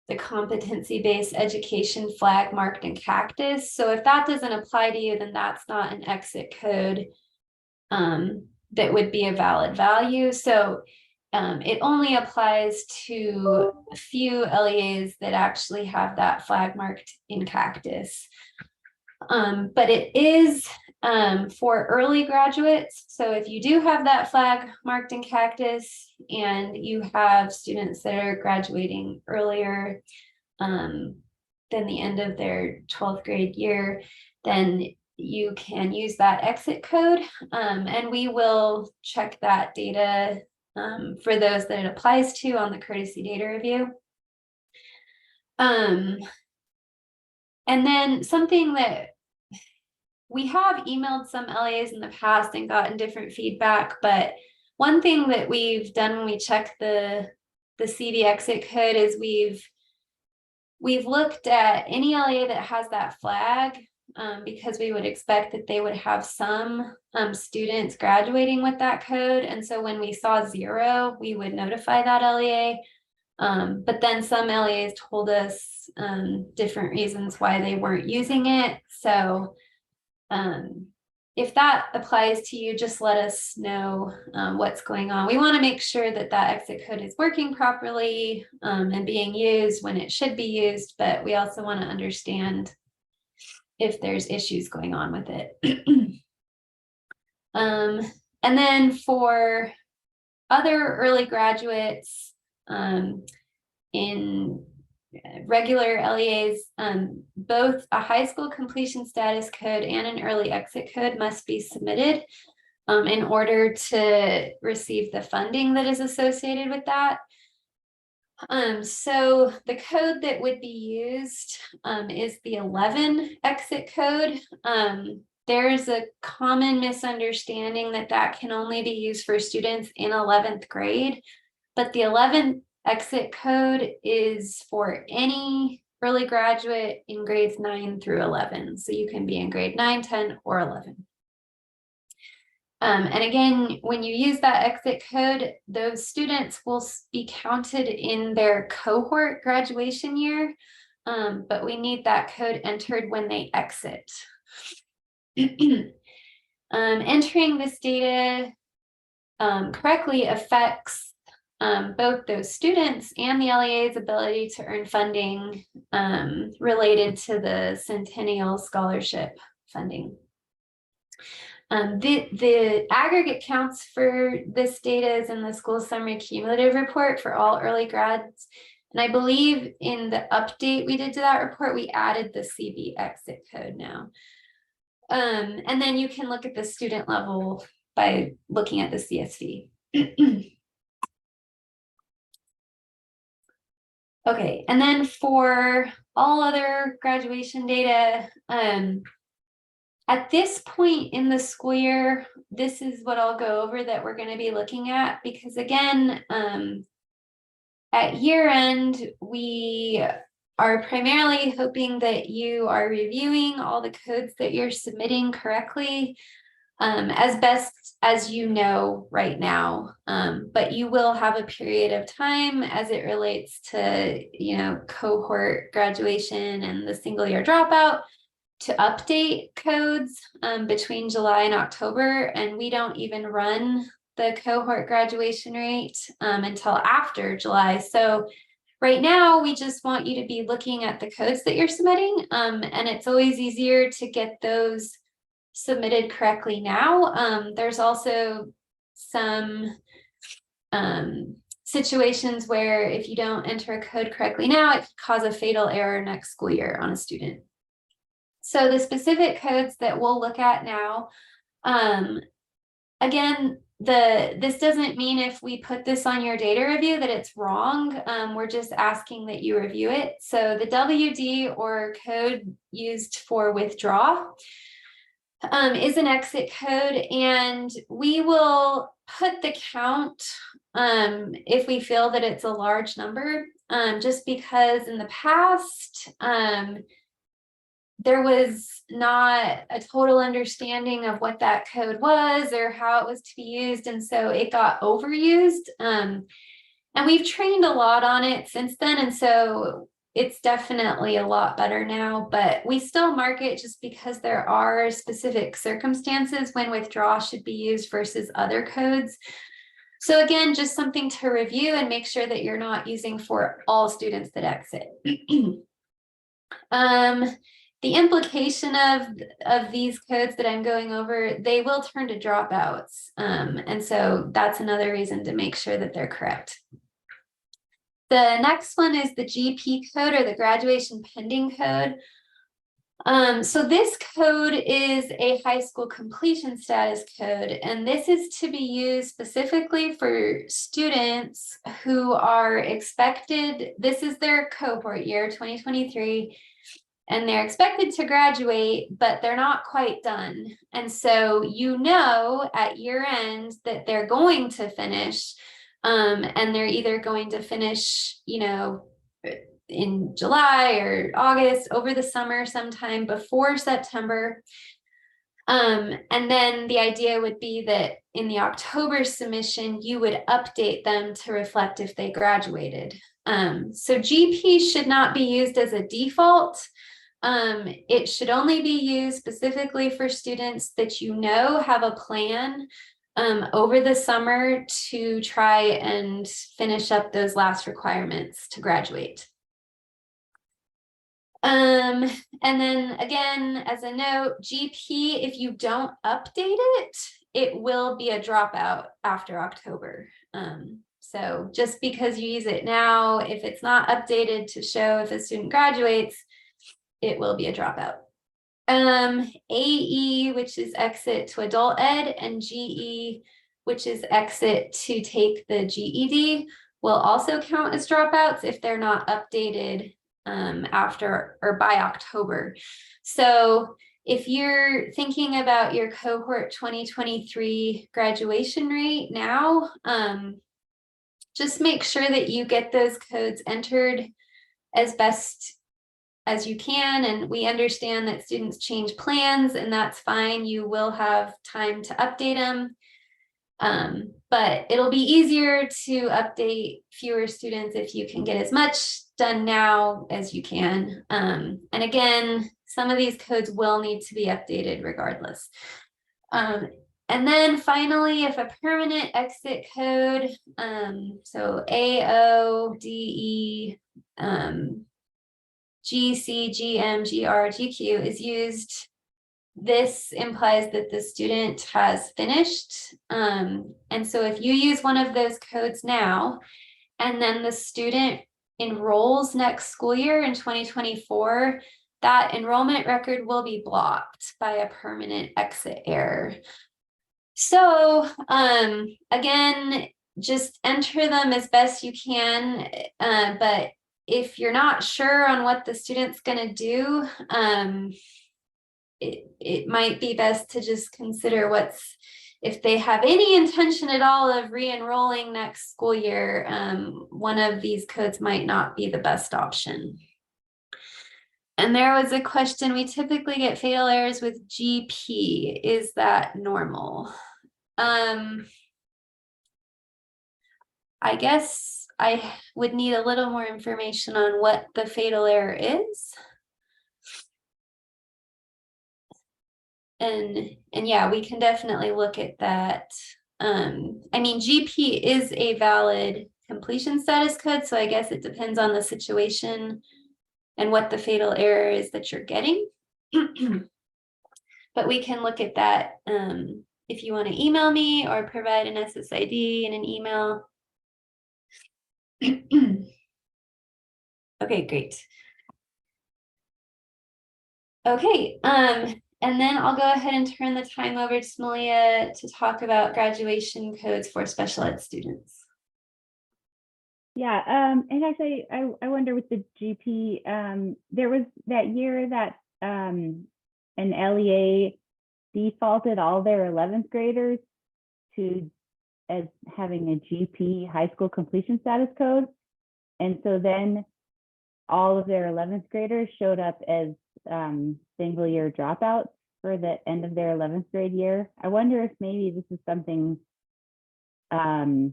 the competency-based education flag marked in cactus. So if that doesn't apply to you, then that's not an exit code that would be a valid value. So it only applies to a few LEAs that actually have that flag marked in cactus. But it is for early graduates. So if you do have that flag marked in cactus and you have students that are graduating earlier than the end of their 12th grade year, then you can use that exit code. And we will check that data for those that it applies to on the courtesy data review. And then something that we have emailed some LEAs in the past and gotten different feedback, but one thing that we've done when we check the CV exit code is we've looked at any LEA that has that flag because we would expect that they would have some students graduating with that code. And so when we saw 0, we would notify that LEA. But then some LEAs told us different reasons why they weren't using it. So if that applies to you, just let us know what's going on. We want to make sure that that exit code is working properly and being used when it should be used, but we also want to understand if there's issues going on with it. And then for other early graduates in regular LEAs, both a high school completion status code and an early exit code must be submitted in order to receive the funding that is associated with that. So the code that would be used is the 11 exit code. There's a common misunderstanding that that can only be used for students in 11th grade, but the 11th exit code is for any early graduate in grades 9 through 11. So you can be in grade 9, 10, or 11. And again, when you use that exit code, those students will be counted in their cohort graduation year, but we need that code entered when they exit. Entering this data correctly affects both those students and the LEA's ability to earn funding related to the Centennial Scholarship funding. The aggregate counts for this data is in the school summary cumulative report for all early grads. And I believe in the update we did to that report, we added the CV exit code now. And then you can look at the student level by looking at the CSV. Okay, and then for all other graduation data, at this point in the school year, this is what I'll go over that we're going to be looking at, because again, At year end, we are primarily hoping that you are reviewing all the codes that you're submitting correctly, as best as you know right now. But you will have a period of time as it relates to, cohort graduation and the single year dropout to update codes between July and October. And we don't even run the cohort graduation rate until after July. So right now, we just want you to be looking at the codes that you're submitting. And it's always easier to get those submitted correctly now. There's also some situations where if you don't enter a code correctly now, it could cause a fatal error next school year on a student. So the specific codes that we'll look at now, again, this doesn't mean if we put this on your data review that it's wrong. We're just asking that you review it. So the WD or code used for withdraw is an exit code, and we will put the count if we feel that it's a large number, just because in the past, there was not a total understanding of what that code was or how it was to be used. And so it got overused. And we've trained a lot on it since then. And so it's definitely a lot better now, but we still mark it just because there are specific circumstances when withdraw should be used versus other codes. So again, just something to review and make sure that you're not using for all students that exit. The implication of these codes that I'm going over, they will turn to dropouts. And so that's another reason to make sure that they're correct. The next one is the GP code, or the graduation pending code. So this code is a high school completion status code, and this is to be used specifically for students who are expected, this is their cohort year 2023, and they're expected to graduate, but they're not quite done. And so at year end that they're going to finish, and they're either going to finish, in July or August, over the summer, sometime before September. And then the idea would be that in the October submission, you would update them to reflect if they graduated. So GP should not be used as a default. It should only be used specifically for students that have a plan over the summer to try and finish up those last requirements to graduate. And then again, as a note, GP, if you don't update it, it will be a dropout after October. So just because you use it now, if it's not updated to show if a student graduates, it will be a dropout. AE, which is exit to adult ed, and GE, which is exit to take the GED, will also count as dropouts if they're not updated after or by October. So if you're thinking about your cohort 2023 graduation rate now, just make sure that you get those codes entered as best as you can. And we understand that students change plans, and that's fine. You will have time to update them. But it'll be easier to update fewer students if you can get as much done now as you can. And again, some of these codes will need to be updated regardless. And then finally, if a permanent exit code, so AO, DE, GC, GM, GR, GQ is used, this implies that the student has finished. And so if you use one of those codes now, and then the student enrolls next school year in 2024, that enrollment record will be blocked by a permanent exit error. So again, just enter them as best you can, but if you're not sure on what the student's going to do, it might be best to just consider what's if they have any intention at all of re-enrolling next school year, one of these codes might not be the best option. And there was a question, we typically get fatal errors with GP. Is that normal? I guess I would need a little more information on what the fatal error is. And yeah, we can definitely look at that. I mean, GP is a valid completion status code, so I guess it depends on the situation and what the fatal error is that you're getting. But we can look at that if you want to email me or provide an SSID in an email. Okay, great. Okay, and then I'll go ahead and turn the time over to Malia to talk about graduation codes for special ed students. Yeah, and actually, I wonder with the GP, there was that year that an LEA defaulted all their 11th graders to as having a GP high school completion status code. And so then all of their 11th graders showed up as single year dropouts for the end of their 11th grade year. I wonder if maybe this is something to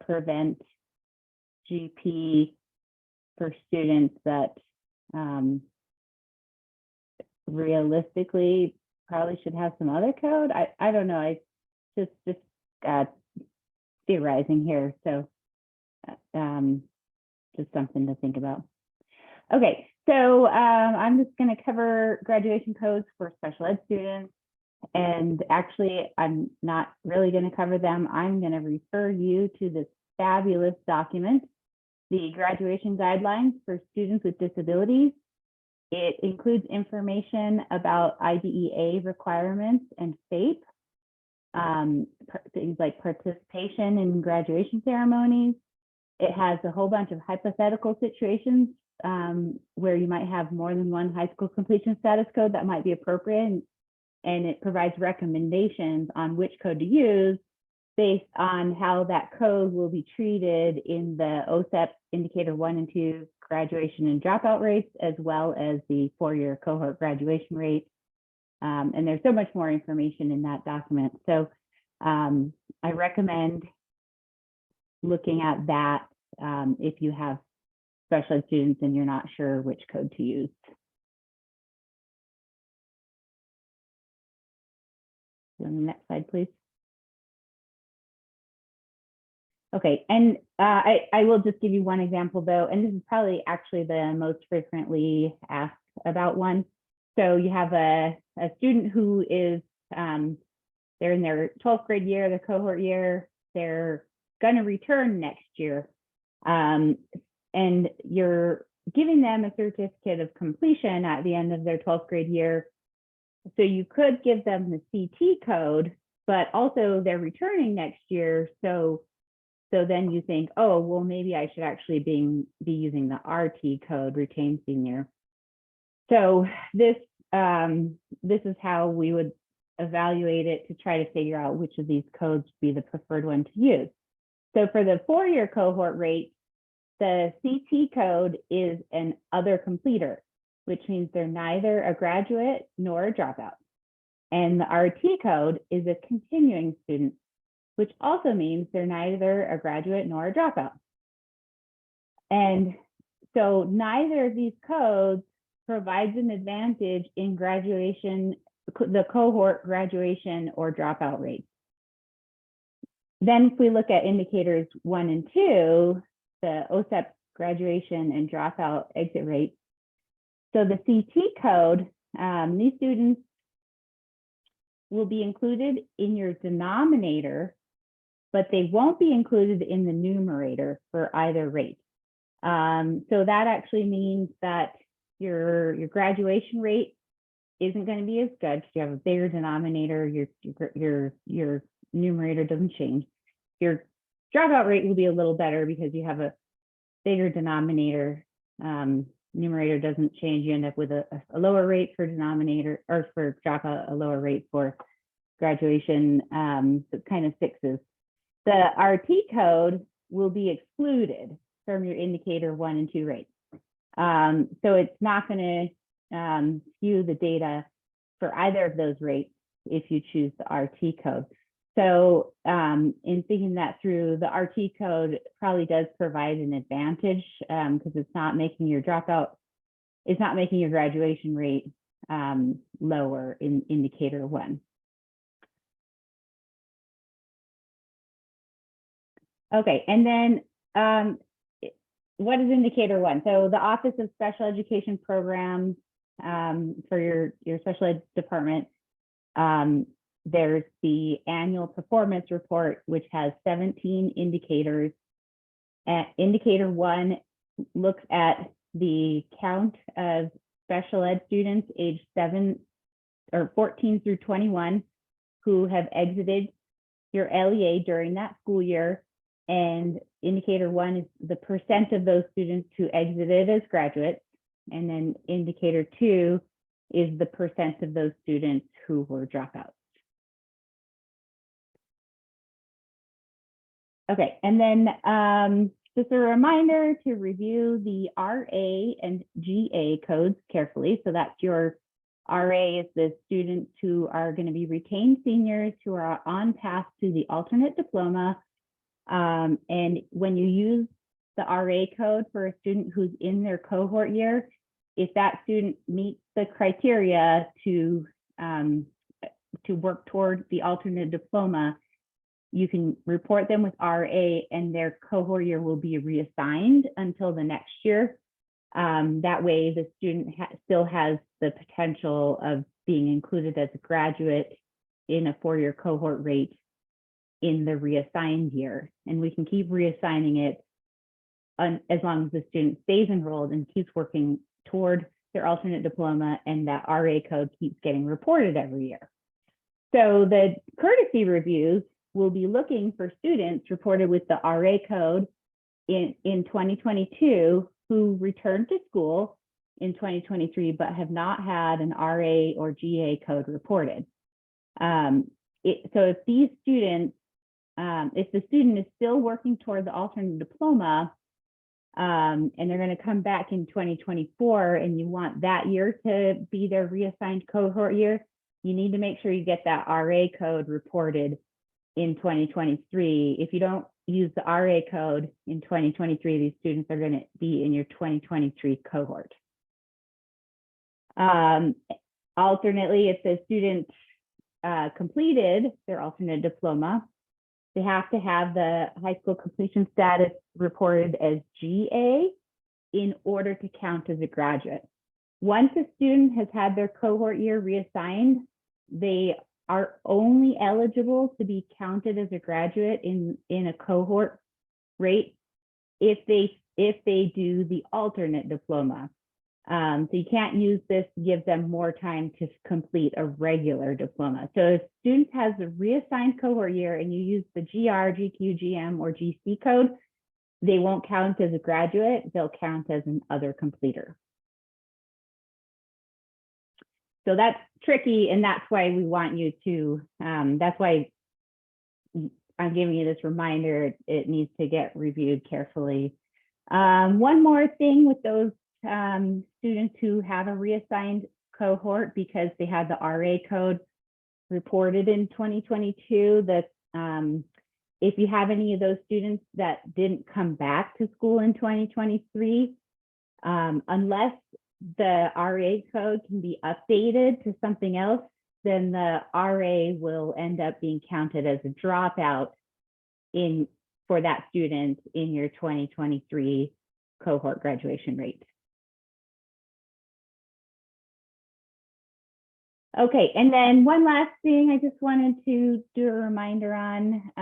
prevent GP for students that realistically probably should have some other code. I don't know. I just theorizing here. So just something to think about. Okay, so I'm just going to cover graduation codes for special ed students. And actually, I'm not really going to cover them. I'm going to refer you to this fabulous document, the Graduation Guidelines for Students with Disabilities. It includes information about IDEA requirements and FAPE, things like participation in graduation ceremonies. It has a whole bunch of hypothetical situations where you might have more than one high school completion status code that might be appropriate. And it provides recommendations on which code to use based on how that code will be treated in the OSEP indicator 1 and 2 graduation and dropout rates, as well as the 4-year cohort graduation rate. And there's so much more information in that document. So I recommend looking at that if you have special ed students and you're not sure which code to use. On the next slide, please. Okay, and I will just give you one example though, and this is probably actually the most frequently asked about one. So you have a student who is, they're in their 12th grade year, the cohort year, they're gonna return next year. And you're giving them a certificate of completion at the end of their 12th grade year. So you could give them the CT code, but also they're returning next year. So then you think, oh, well, maybe I should actually be using the RT code, retained senior. So this is how we would evaluate it to try to figure out which of these codes would be the preferred one to use. So for the 4-year cohort rate, the CT code is an other completer, which means they're neither a graduate nor a dropout. And the RT code is a continuing student, which also means they're neither a graduate nor a dropout. And so neither of these codes provides an advantage in graduation, the cohort graduation or dropout rates. Then if we look at indicators 1 and 2, the OSEP graduation and dropout exit rates. So the CT code, these students will be included in your denominator, but they won't be included in the numerator for either rate. So that actually means that your graduation rate isn't going to be as good because you have a bigger denominator. Your numerator doesn't change. Your dropout rate will be a little better because you have a bigger denominator. Numerator doesn't change. You end up with a lower rate for denominator, or for dropout, a lower rate for graduation, so kind of fixes. The RT code will be excluded from your indicator 1 and 2 rates. So it's not going to skew the data for either of those rates if you choose the RT code. So in thinking that through, the RT code probably does provide an advantage because it's not making your dropout, it's not making your graduation rate lower in indicator 1. Okay, and then what is indicator 1? So the Office of Special Education Programs for your special ed department, there's the annual performance report, which has 17 indicators. Indicator 1 looks at the count of special ed students aged 14 through 21 who have exited your LEA during that school year. And indicator 1 is the percent of those students who exited as graduates. And then indicator 2 is the percent of those students who were dropouts. Okay, and then just a reminder to review the RA and GA codes carefully. So that's your RA is the students who are going to be retained seniors who are on path to the alternate diploma. And when you use the RA code for a student who's in their cohort year, if that student meets the criteria to work toward the alternate diploma, you can report them with RA and their cohort year will be reassigned until the next year. That way the student still has the potential of being included as a graduate in a 4-year cohort rate in the reassigned year. And we can keep reassigning it as long as the student stays enrolled and keeps working toward their alternate diploma, and that RA code keeps getting reported every year. So the courtesy reviews will be looking for students reported with the RA code in 2022 who returned to school in 2023 but have not had an RA or GA code reported. So if these students, if the student is still working toward the alternate diploma, and they're going to come back in 2024 and you want that year to be their reassigned cohort year, you need to make sure you get that RA code reported in 2023. If you don't use the RA code in 2023, these students are going to be in your 2023 cohort. Alternately, if the student completed their alternate diploma, they have to have the high school completion status reported as GA in order to count as a graduate. Once a student has had their cohort year reassigned, they are only eligible to be counted as a graduate in a cohort rate if they do the alternate diploma. So you can't use this to give them more time to complete a regular diploma. So if students has a reassigned cohort year and you use the GR, GQ, GM, or GC code, they won't count as a graduate, they'll count as an other completer. So that's tricky, and that's why we want you to, that's why I'm giving you this reminder, it needs to get reviewed carefully. One more thing with those students who have a reassigned cohort because they had the RA code reported in 2022, that if you have any of those students that didn't come back to school in 2023, unless the RA code can be updated to something else, then the RA will end up being counted as a dropout for that student in your 2023 cohort graduation rate. Okay, and then one last thing I just wanted to do a reminder on.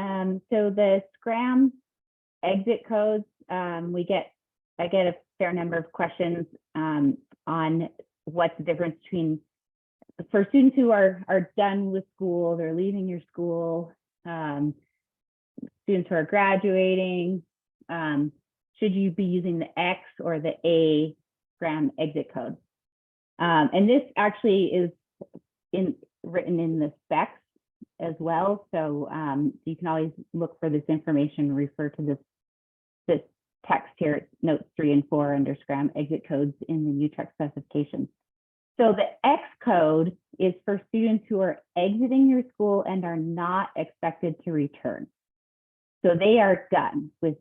So the Scram exit codes, I get a fair number of questions on what's the difference between, for students who are done with school, they're leaving your school, students who are graduating, should you be using the X or the A Scram exit code? And this actually is written in the specs as well. So you can always look for this information, refer to this text here, it's notes 3 and 4 under Scrum exit codes in the UTREC specifications. So the X code is for students who are exiting your school and are not expected to return. So they are done with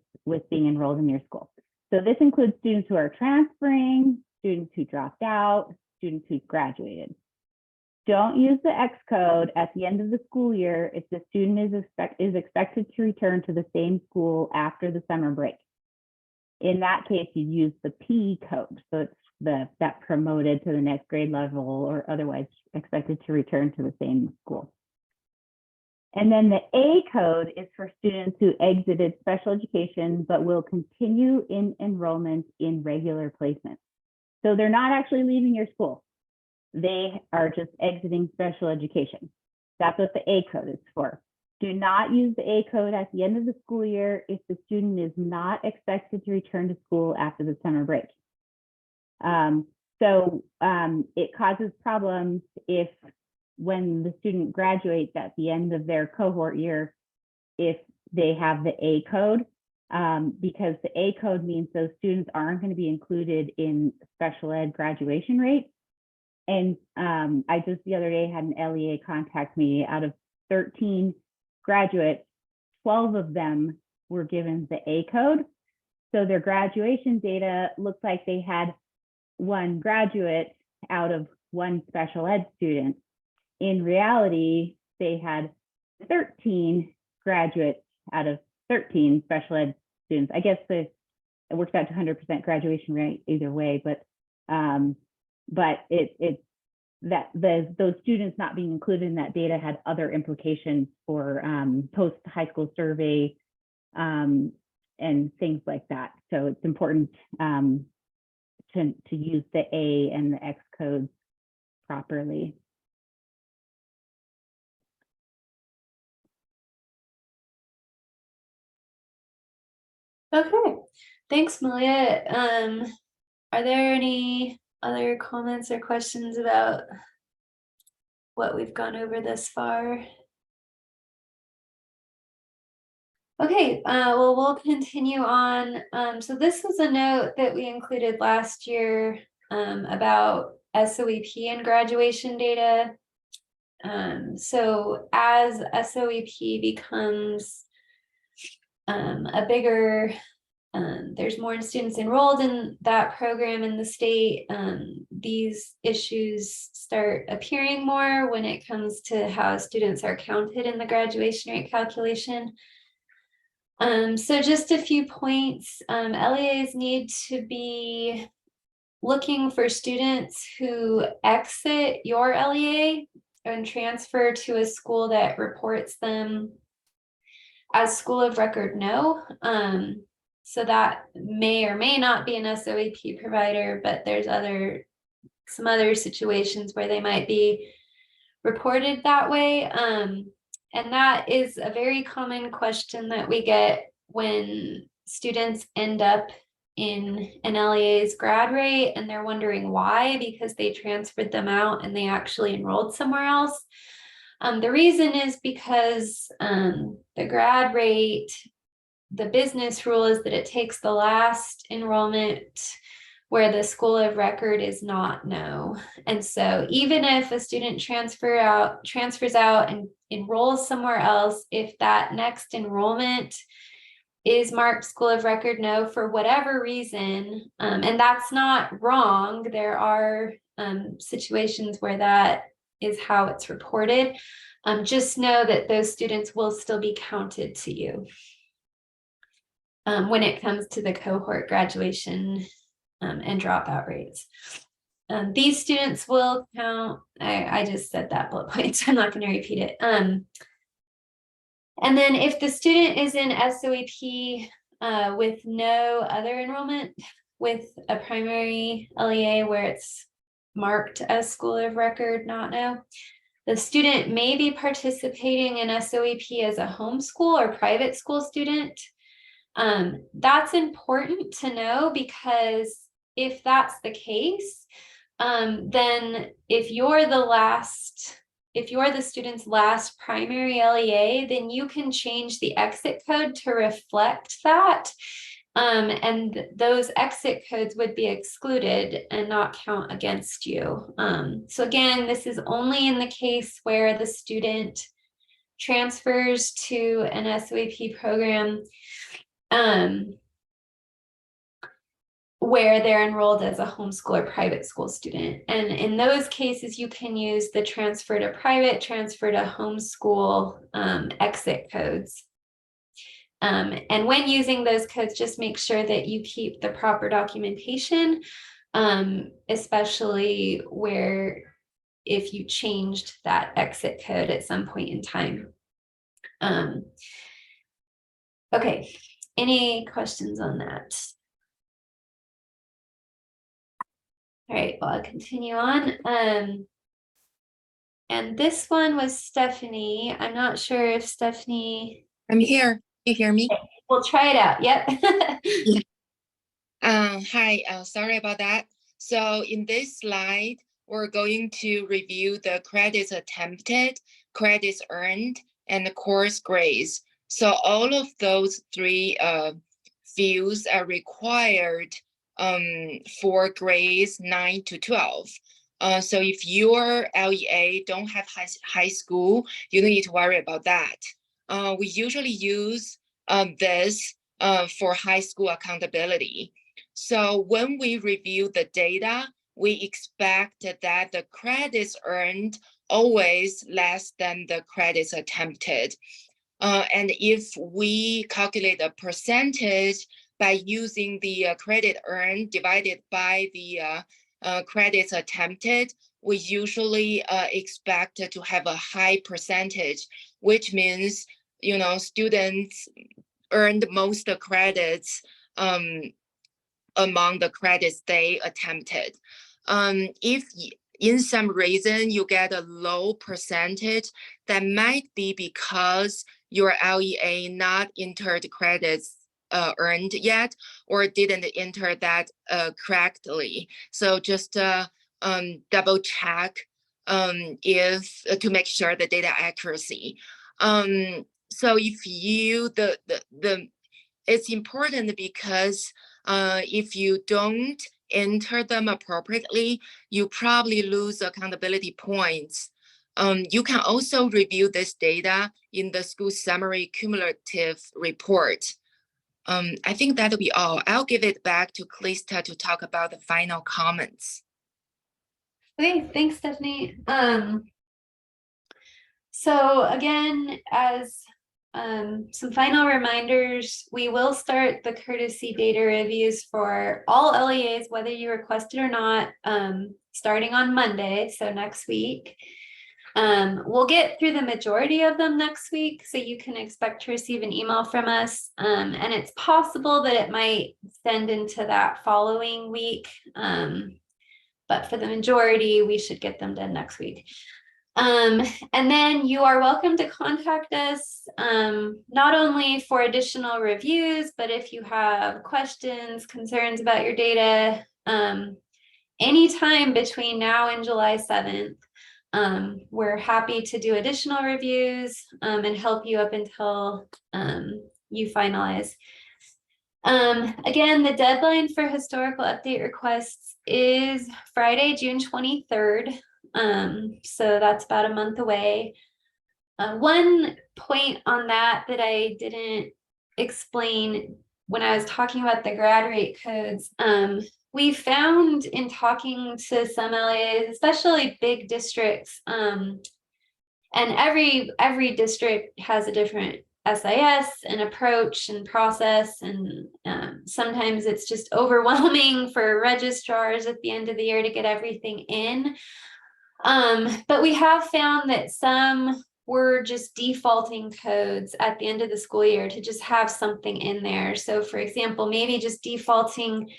being enrolled in your school. So this includes students who are transferring, students who dropped out, students who graduated. Don't use the X code at the end of the school year if the student is expected to return to the same school after the summer break. In that case, you use the P code. So it's that promoted to the next grade level or otherwise expected to return to the same school. And then the A code is for students who exited special education but will continue in enrollment in regular placement. So they're not actually leaving your school. They are just exiting special education. That's what the A code is for. Do not use the A code at the end of the school year if the student is not expected to return to school after the summer break. It causes problems if when the student graduates at the end of their cohort year, if they have the A code, because the A code means those students aren't going to be included in special ed graduation rate. And I just the other day had an LEA contact me. Out of 13 graduates, 12 of them were given the A code. So their graduation data looked like they had 1 graduate out of 1 special ed student. In reality, they had 13 graduates out of 13 special ed students. I guess it works out to 100% graduation rate either way, but those students not being included in that data had other implications for post high school survey and things like that. So it's important to use the A and the X codes properly. Okay, thanks, Malia. Are there any other comments or questions about what we've gone over thus far? Okay, well, we'll continue on. So this was a note that we included last year about SOEP and graduation data. So as SOEP becomes a bigger, there's more students enrolled in that program in the state, these issues start appearing more when it comes to how students are counted in the graduation rate calculation. So just a few points. LEAs need to be looking for students who exit your LEA and transfer to a school that reports them as school of record no. So that may or may not be an SOEP provider, but there's some other situations where they might be reported that way. And that is a very common question that we get when students end up in an LEA's grad rate and they're wondering why, because they transferred them out and they actually enrolled somewhere else. The reason is because the grad rate, the business rule is that it takes the last enrollment where the school of record is not no. And so even if a student transfers out and enrolls somewhere else, if that next enrollment is marked school of record no for whatever reason, and that's not wrong, there are situations where that is how it's reported, just know that those students will still be counted to you when it comes to the cohort graduation and dropout rates. These students will count, I just said that bullet point, so I'm not going to repeat it. And then if the student is in SOEP with no other enrollment, with a primary LEA where it's marked as school of record not no, the student may be participating in SOEP as a homeschool or private school student. That's important to know, because if that's the case, then if you're the last if you're the student's last primary LEA, then you can change the exit code to reflect that. And those exit codes would be excluded and not count against you. So again, this is only in the case where the student transfers to an SOAP program where they're enrolled as a homeschool or private school student. And in those cases, you can use the transfer to private, transfer to homeschool exit codes. And when using those codes, just make sure that you keep the proper documentation, especially where if you changed that exit code at some point in time. Okay, any questions on that? All right, well, I'll continue on. And this one was Stephanie. I'm not sure if Stephanie. I'm here. You hear me? We'll try it out. Yep. Hi, sorry about that. So in this slide, we're going to review the credits attempted, credits earned, and the course grades. So all of those three fields are required for grades 9 to 12. So if your LEA don't have high school, you don't need to worry about that. We usually use this for high school accountability. So when we review the data, we expect that the credits earned always less than the credits attempted. And if we calculate a percentage by using the credit earned divided by the credits attempted, we usually expect to have a high percentage, which means, you know, students earned most credits among the credits they attempted. If in some reason you get a low percentage, that might be because your LEA not entered credits earned yet, or didn't enter that correctly. So just double check if to make sure the data accuracy. So if you it's important because if you don't enter them appropriately, you probably lose accountability points. You can also review this data in the school summary cumulative report. I think that'll be all. I'll give it back to Calista to talk about the final comments. Okay, thanks, Stephanie. So again, as some final reminders, we will start the courtesy data reviews for all LEAs, whether you request it or not, starting on Monday, so next week. We'll get through the majority of them next week, so you can expect to receive an email from us. And it's possible that it might send into that following week. But for the majority, we should get them done next week. And then you are welcome to contact us, not only for additional reviews, but if you have questions, concerns about your data, anytime between now and July 7th. We're happy to do additional reviews and help you up until you finalize. Again, the deadline for historical update requests is Friday, June 23rd. So that's about a month away. One point on that I didn't explain when I was talking about the grad rate codes, we found in talking to some LEAs, especially big districts, and every district has a different SIS and approach and process, and sometimes it's just overwhelming for registrars at the end of the year to get everything in. But we have found that some were just defaulting codes at the end of the school year to just have something in there. So for example, maybe just defaulting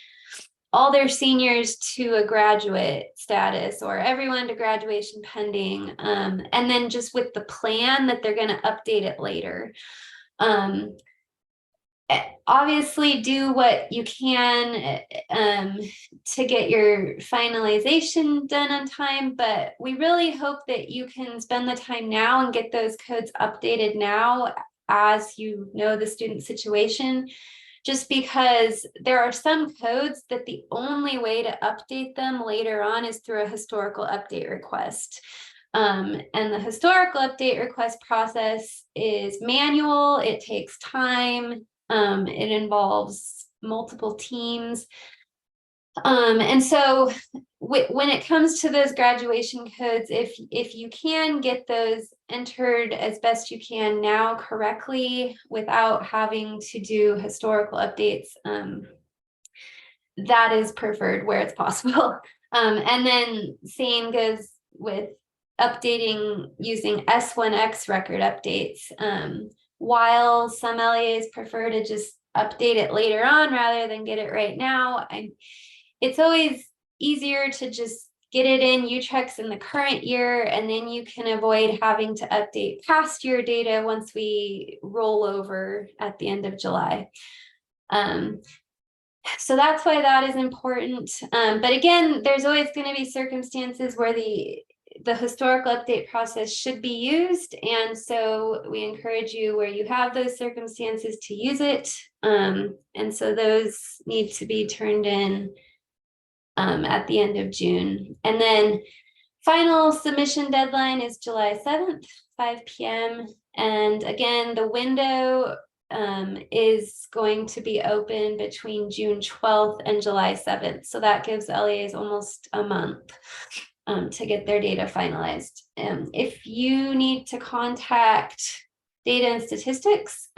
all their seniors to a graduate status or everyone to graduation pending. And then just with the plan that they're going to update it later. obviously do what you can to get your finalization done on time, but we really hope that you can spend the time now and get those codes updated now as you know the student situation, just because there are some codes that the only way to update them later on is through a historical update request. And the historical update request process is manual, it takes time. It involves multiple teams. And so when it comes to those graduation codes, if you can get those entered as best you can now correctly without having to do historical updates, that is preferred where it's possible. And then same goes with updating using S1X record updates. While some LEAs prefer to just update it later on rather than get it right now, it's always easier to just get it in UTREX in the current year, and then you can avoid having to update past year data once we roll over at the end of July. So that's why that is important. But again, there's always going to be circumstances where the historical update process should be used. And so we encourage you where you have those circumstances to use it. And so those need to be turned in at the end of June. And then final submission deadline is July 7th, 5 p.m. And again, the window is going to be open between June 12th and July 7th. So that gives LEAs almost a month to get their data finalized. If you need to contact data and statistics,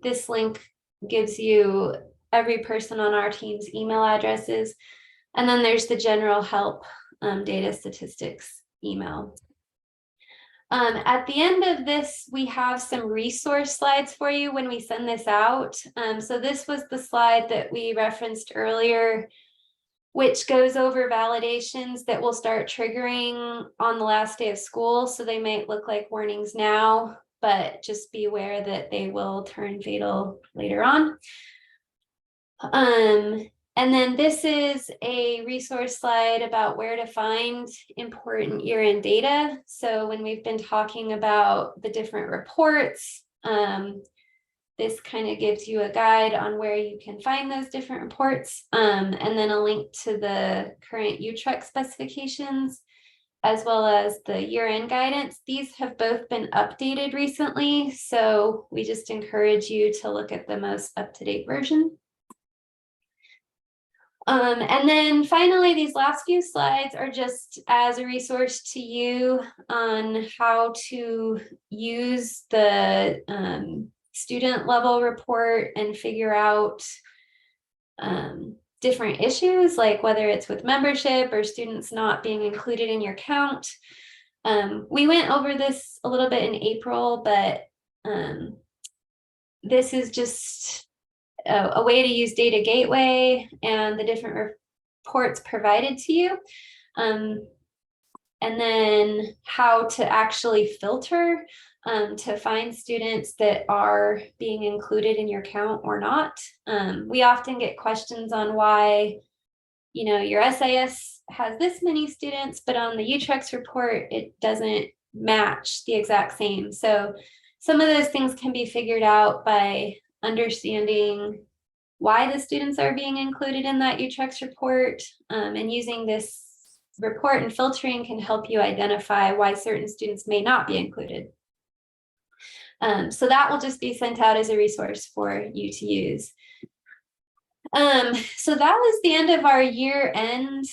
this link gives you every person on our team's email addresses. And then there's the general help data statistics email. At the end of this, we have some resource slides for you when we send this out. So this was the slide that we referenced earlier, which goes over validations that will start triggering on the last day of school. So they might look like warnings now, but just be aware that they will turn fatal later on. And then this is a resource slide about where to find important year-end data. So when we've been talking about the different reports, this kind of gives you a guide on where you can find those different reports, and then a link to the current UTREX specifications, as well as the year-end guidance. These have both been updated recently, so we just encourage you to look at the most up-to-date version. And then finally, these last few slides are just as a resource to you on how to use the student level report and figure out different issues, like whether it's with membership or students not being included in your count. We went over this a little bit in April, but this is just a way to use Data Gateway and the different reports provided to you. And then how to actually filter to find students that are being included in your count or not. We often get questions on why, you know, your SIS has this many students, but on the UTREX report, it doesn't match the exact same. So some of those things can be figured out by understanding why the students are being included in that UTREX report, and using this report and filtering can help you identify why certain students may not be included. So that will just be sent out as a resource for you to use. So that was the end of our year-end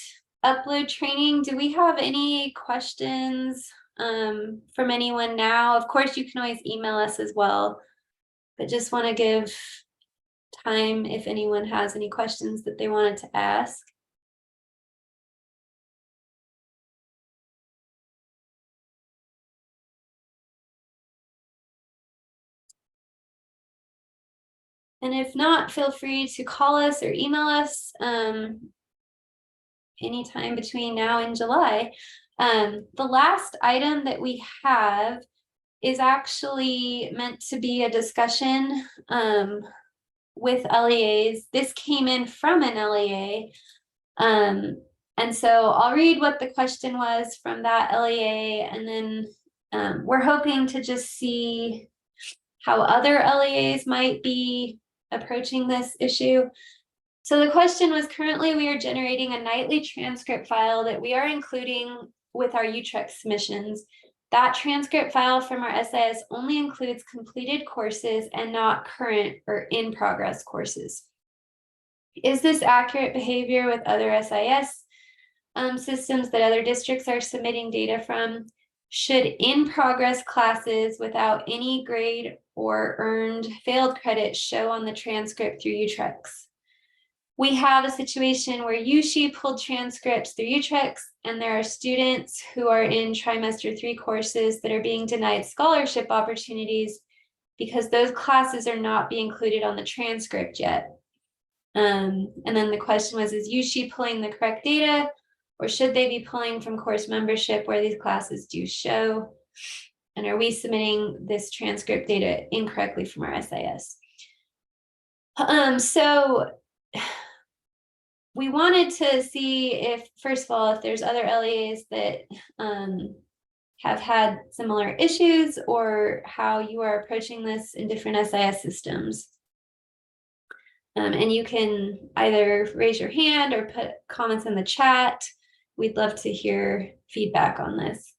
upload training. Do we have any questions from anyone now? Of course, you can always email us as well, but just want to give time if anyone has any questions that they wanted to ask. And if not, feel free to call us or email us anytime between now and July. The last item that we have is actually meant to be a discussion with LEAs. This came in from an LEA. And so I'll read what the question was from that LEA, and then we're hoping to just see how other LEAs might be approaching this issue. So the question was, currently we are generating a nightly transcript file that we are including with our UTREX submissions. That transcript file from our SIS only includes completed courses and not current or in progress courses. Is this accurate behavior with other SIS systems that other districts are submitting data from? Should in progress classes without any grade or earned failed credit show on the transcript through UTREX? We have a situation where USHE pulled transcripts through UTREX, and there are students who are in trimester 3 courses that are being denied scholarship opportunities because those classes are not being included on the transcript yet. And then the question was, is USHE pulling the correct data, or should they be pulling from course membership where these classes do show? And are we submitting this transcript data incorrectly from our SIS? So we wanted to see if, first of all, if there's other LEAs that have had similar issues, or how you are approaching this in different SIS systems. And you can either raise your hand or put comments in the chat. We'd love to hear feedback on this.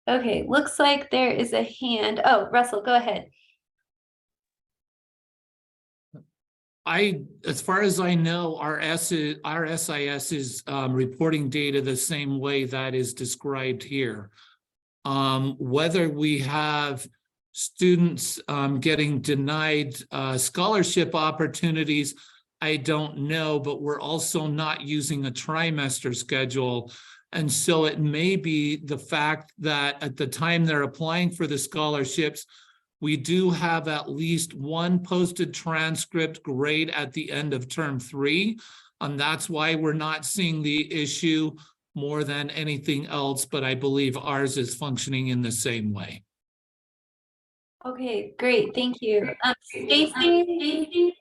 Okay, looks like there is a hand. Oh, Russell, go ahead. As far as I know, our SIS is reporting data the same way that is described here. Whether we have students getting denied scholarship opportunities, I don't know, but we're also not using a trimester schedule. And so it may be the fact that at the time they're applying for the scholarships, we do have at least one posted transcript grade at the end of term 3. And that's why we're not seeing the issue more than anything else, but I believe ours is functioning in the same way. Okay, great, thank you. Stacy,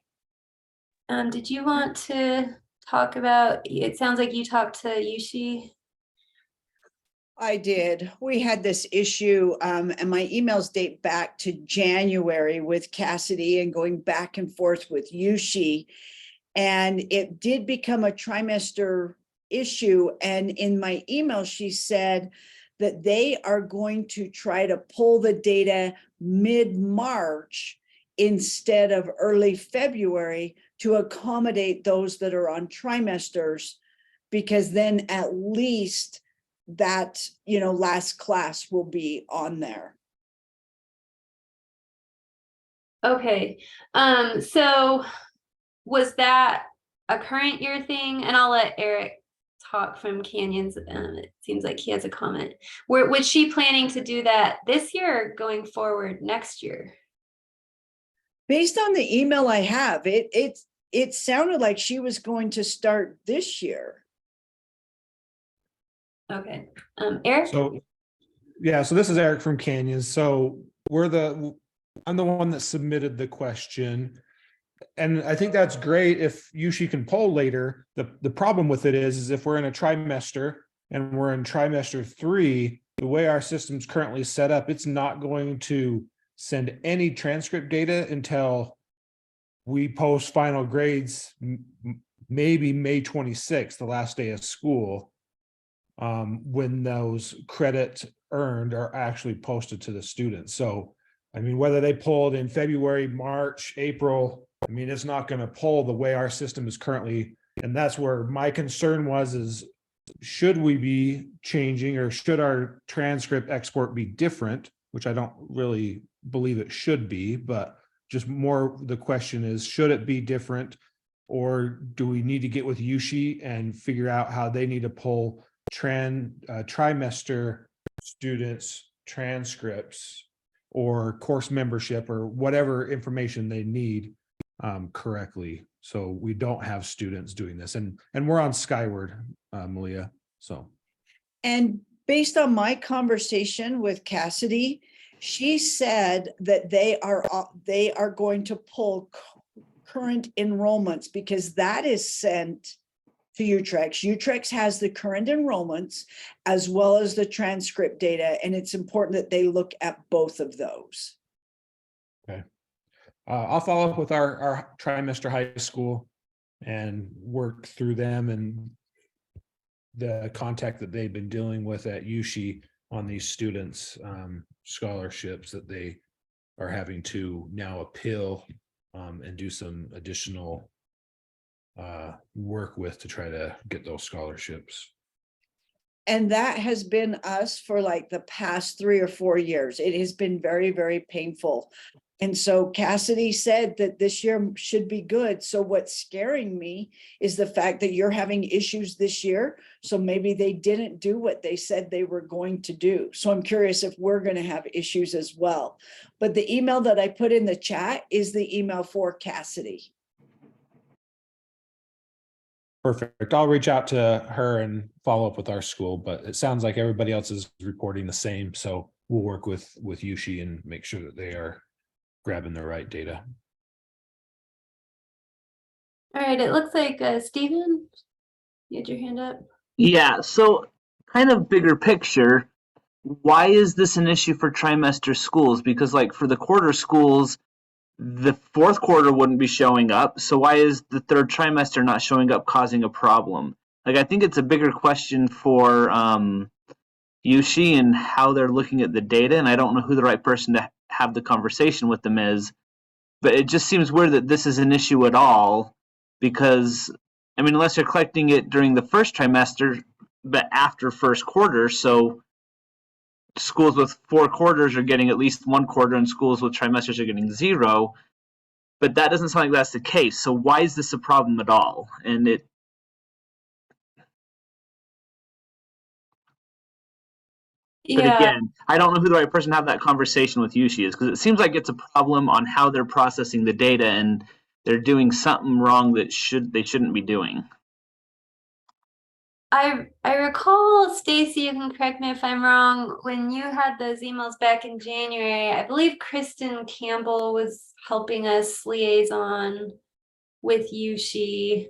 did you want to talk about, it sounds like you talked to USHE. I did. We had this issue, and my emails date back to January with Cassidy and going back and forth with USHE. And it did become a trimester issue. And in my email, she said that they are going to try to pull the data mid-March instead of early February to accommodate those that are on trimesters, because then at least that, last class will be on there. Okay, so was that a current year thing? And I'll let Eric talk from Canyons. It seems like he has a comment. Was she planning to do that this year or going forward next year? Based on the email I have, it sounded like she was going to start this year. Okay, Eric? So this is Eric from Canyons. So I'm the one that submitted the question. And I think that's great if USHE can poll later. The problem with it is if we're in a trimester and we're in trimester 3, the way our system's currently set up, it's not going to send any transcript data until we post final grades, maybe May 26th, the last day of school, when those credits earned are actually posted to the students. So, whether they pulled in February, March, April, it's not going to pull the way our system is currently. And that's where my concern is should we be changing, or should our transcript export be different, which I don't really believe it should be, but just more the question is, should it be different, or do we need to get with USHE and figure out how they need to pull trimester students transcripts or course membership or whatever information they need correctly. So we don't have students doing this, and we're on Skyward, Malia. So. And based on my conversation with Cassidy, she said that they are going to pull current enrollments because that is sent to Utrex. Utrex has the current enrollments as well as the transcript data, and it's important that they look at both of those. Okay. I'll follow up with our trimester high school and work through them and the contact that they've been dealing with at USHE on these students' scholarships that they are having to now appeal and do some additional work with to try to get those scholarships. And that has been us for like the past 3 or 4 years. It has been very, very painful. And so Cassidy said that this year should be good. So what's scaring me is the fact that you're having issues this year. So maybe they didn't do what they said they were going to do. So I'm curious if we're going to have issues as well. But the email that I put in the chat is the email for Cassidy. Perfect. I'll reach out to her and follow up with our school, but it sounds like everybody else is reporting the same. So we'll work with USHE and make sure that they are grabbing the right data. All right, it looks like Stephen, you had your hand up. Yeah, so kind of bigger picture, why is this an issue for trimester schools? Because like for the quarter schools, the fourth quarter wouldn't be showing up. So why is the third trimester not showing up, causing a problem? Like, I think it's a bigger question for USHE and how they're looking at the data. And I don't know who the right person to have the conversation with them is, but it just seems weird that this is an issue at all, because I mean, unless they're collecting it during the first trimester, but after first quarter, so schools with 4 quarters are getting at least 1 quarter and schools with trimesters are getting 0, but that doesn't sound like that's the case. So why is this a problem at all? And But again, I don't know who the right person to have that conversation with USHE is, because it seems like it's a problem on how they're processing the data and they're doing something wrong that they shouldn't be doing. I recall, Stacy, you can correct me if I'm wrong, when you had those emails back in January, I believe Kristen Campbell was helping us liaison with USHE.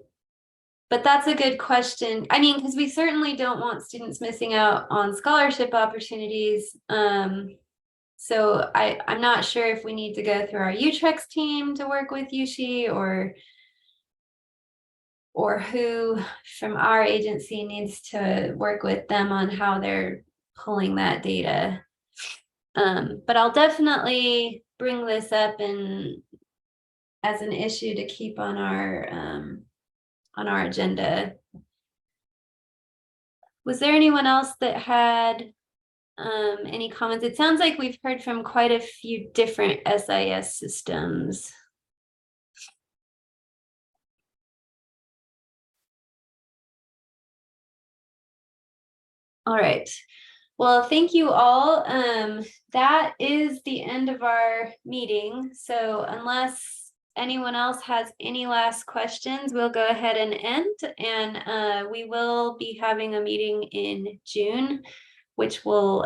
But that's a good question. I mean, because we certainly don't want students missing out on scholarship opportunities. So I'm not sure if we need to go through our Utrex team to work with USHE or who from our agency needs to work with them on how they're pulling that data. But I'll definitely bring this up as an issue to keep on our agenda. Was there anyone else that had any comments? It sounds like we've heard from quite a few different SIS systems. All right. Well, thank you all. That is the end of our meeting. So unless anyone else has any last questions, we'll go ahead and end. And we will be having a meeting in June, which we'll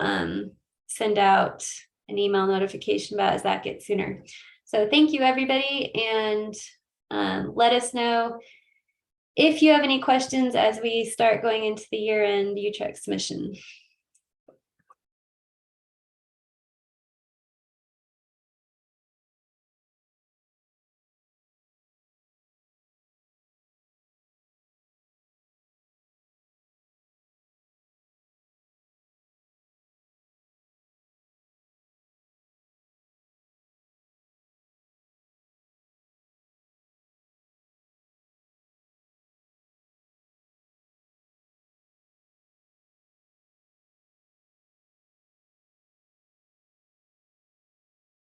send out an email notification about as that gets sooner. So thank you, everybody. And let us know if you have any questions as we start going into the year-end Utrex submission.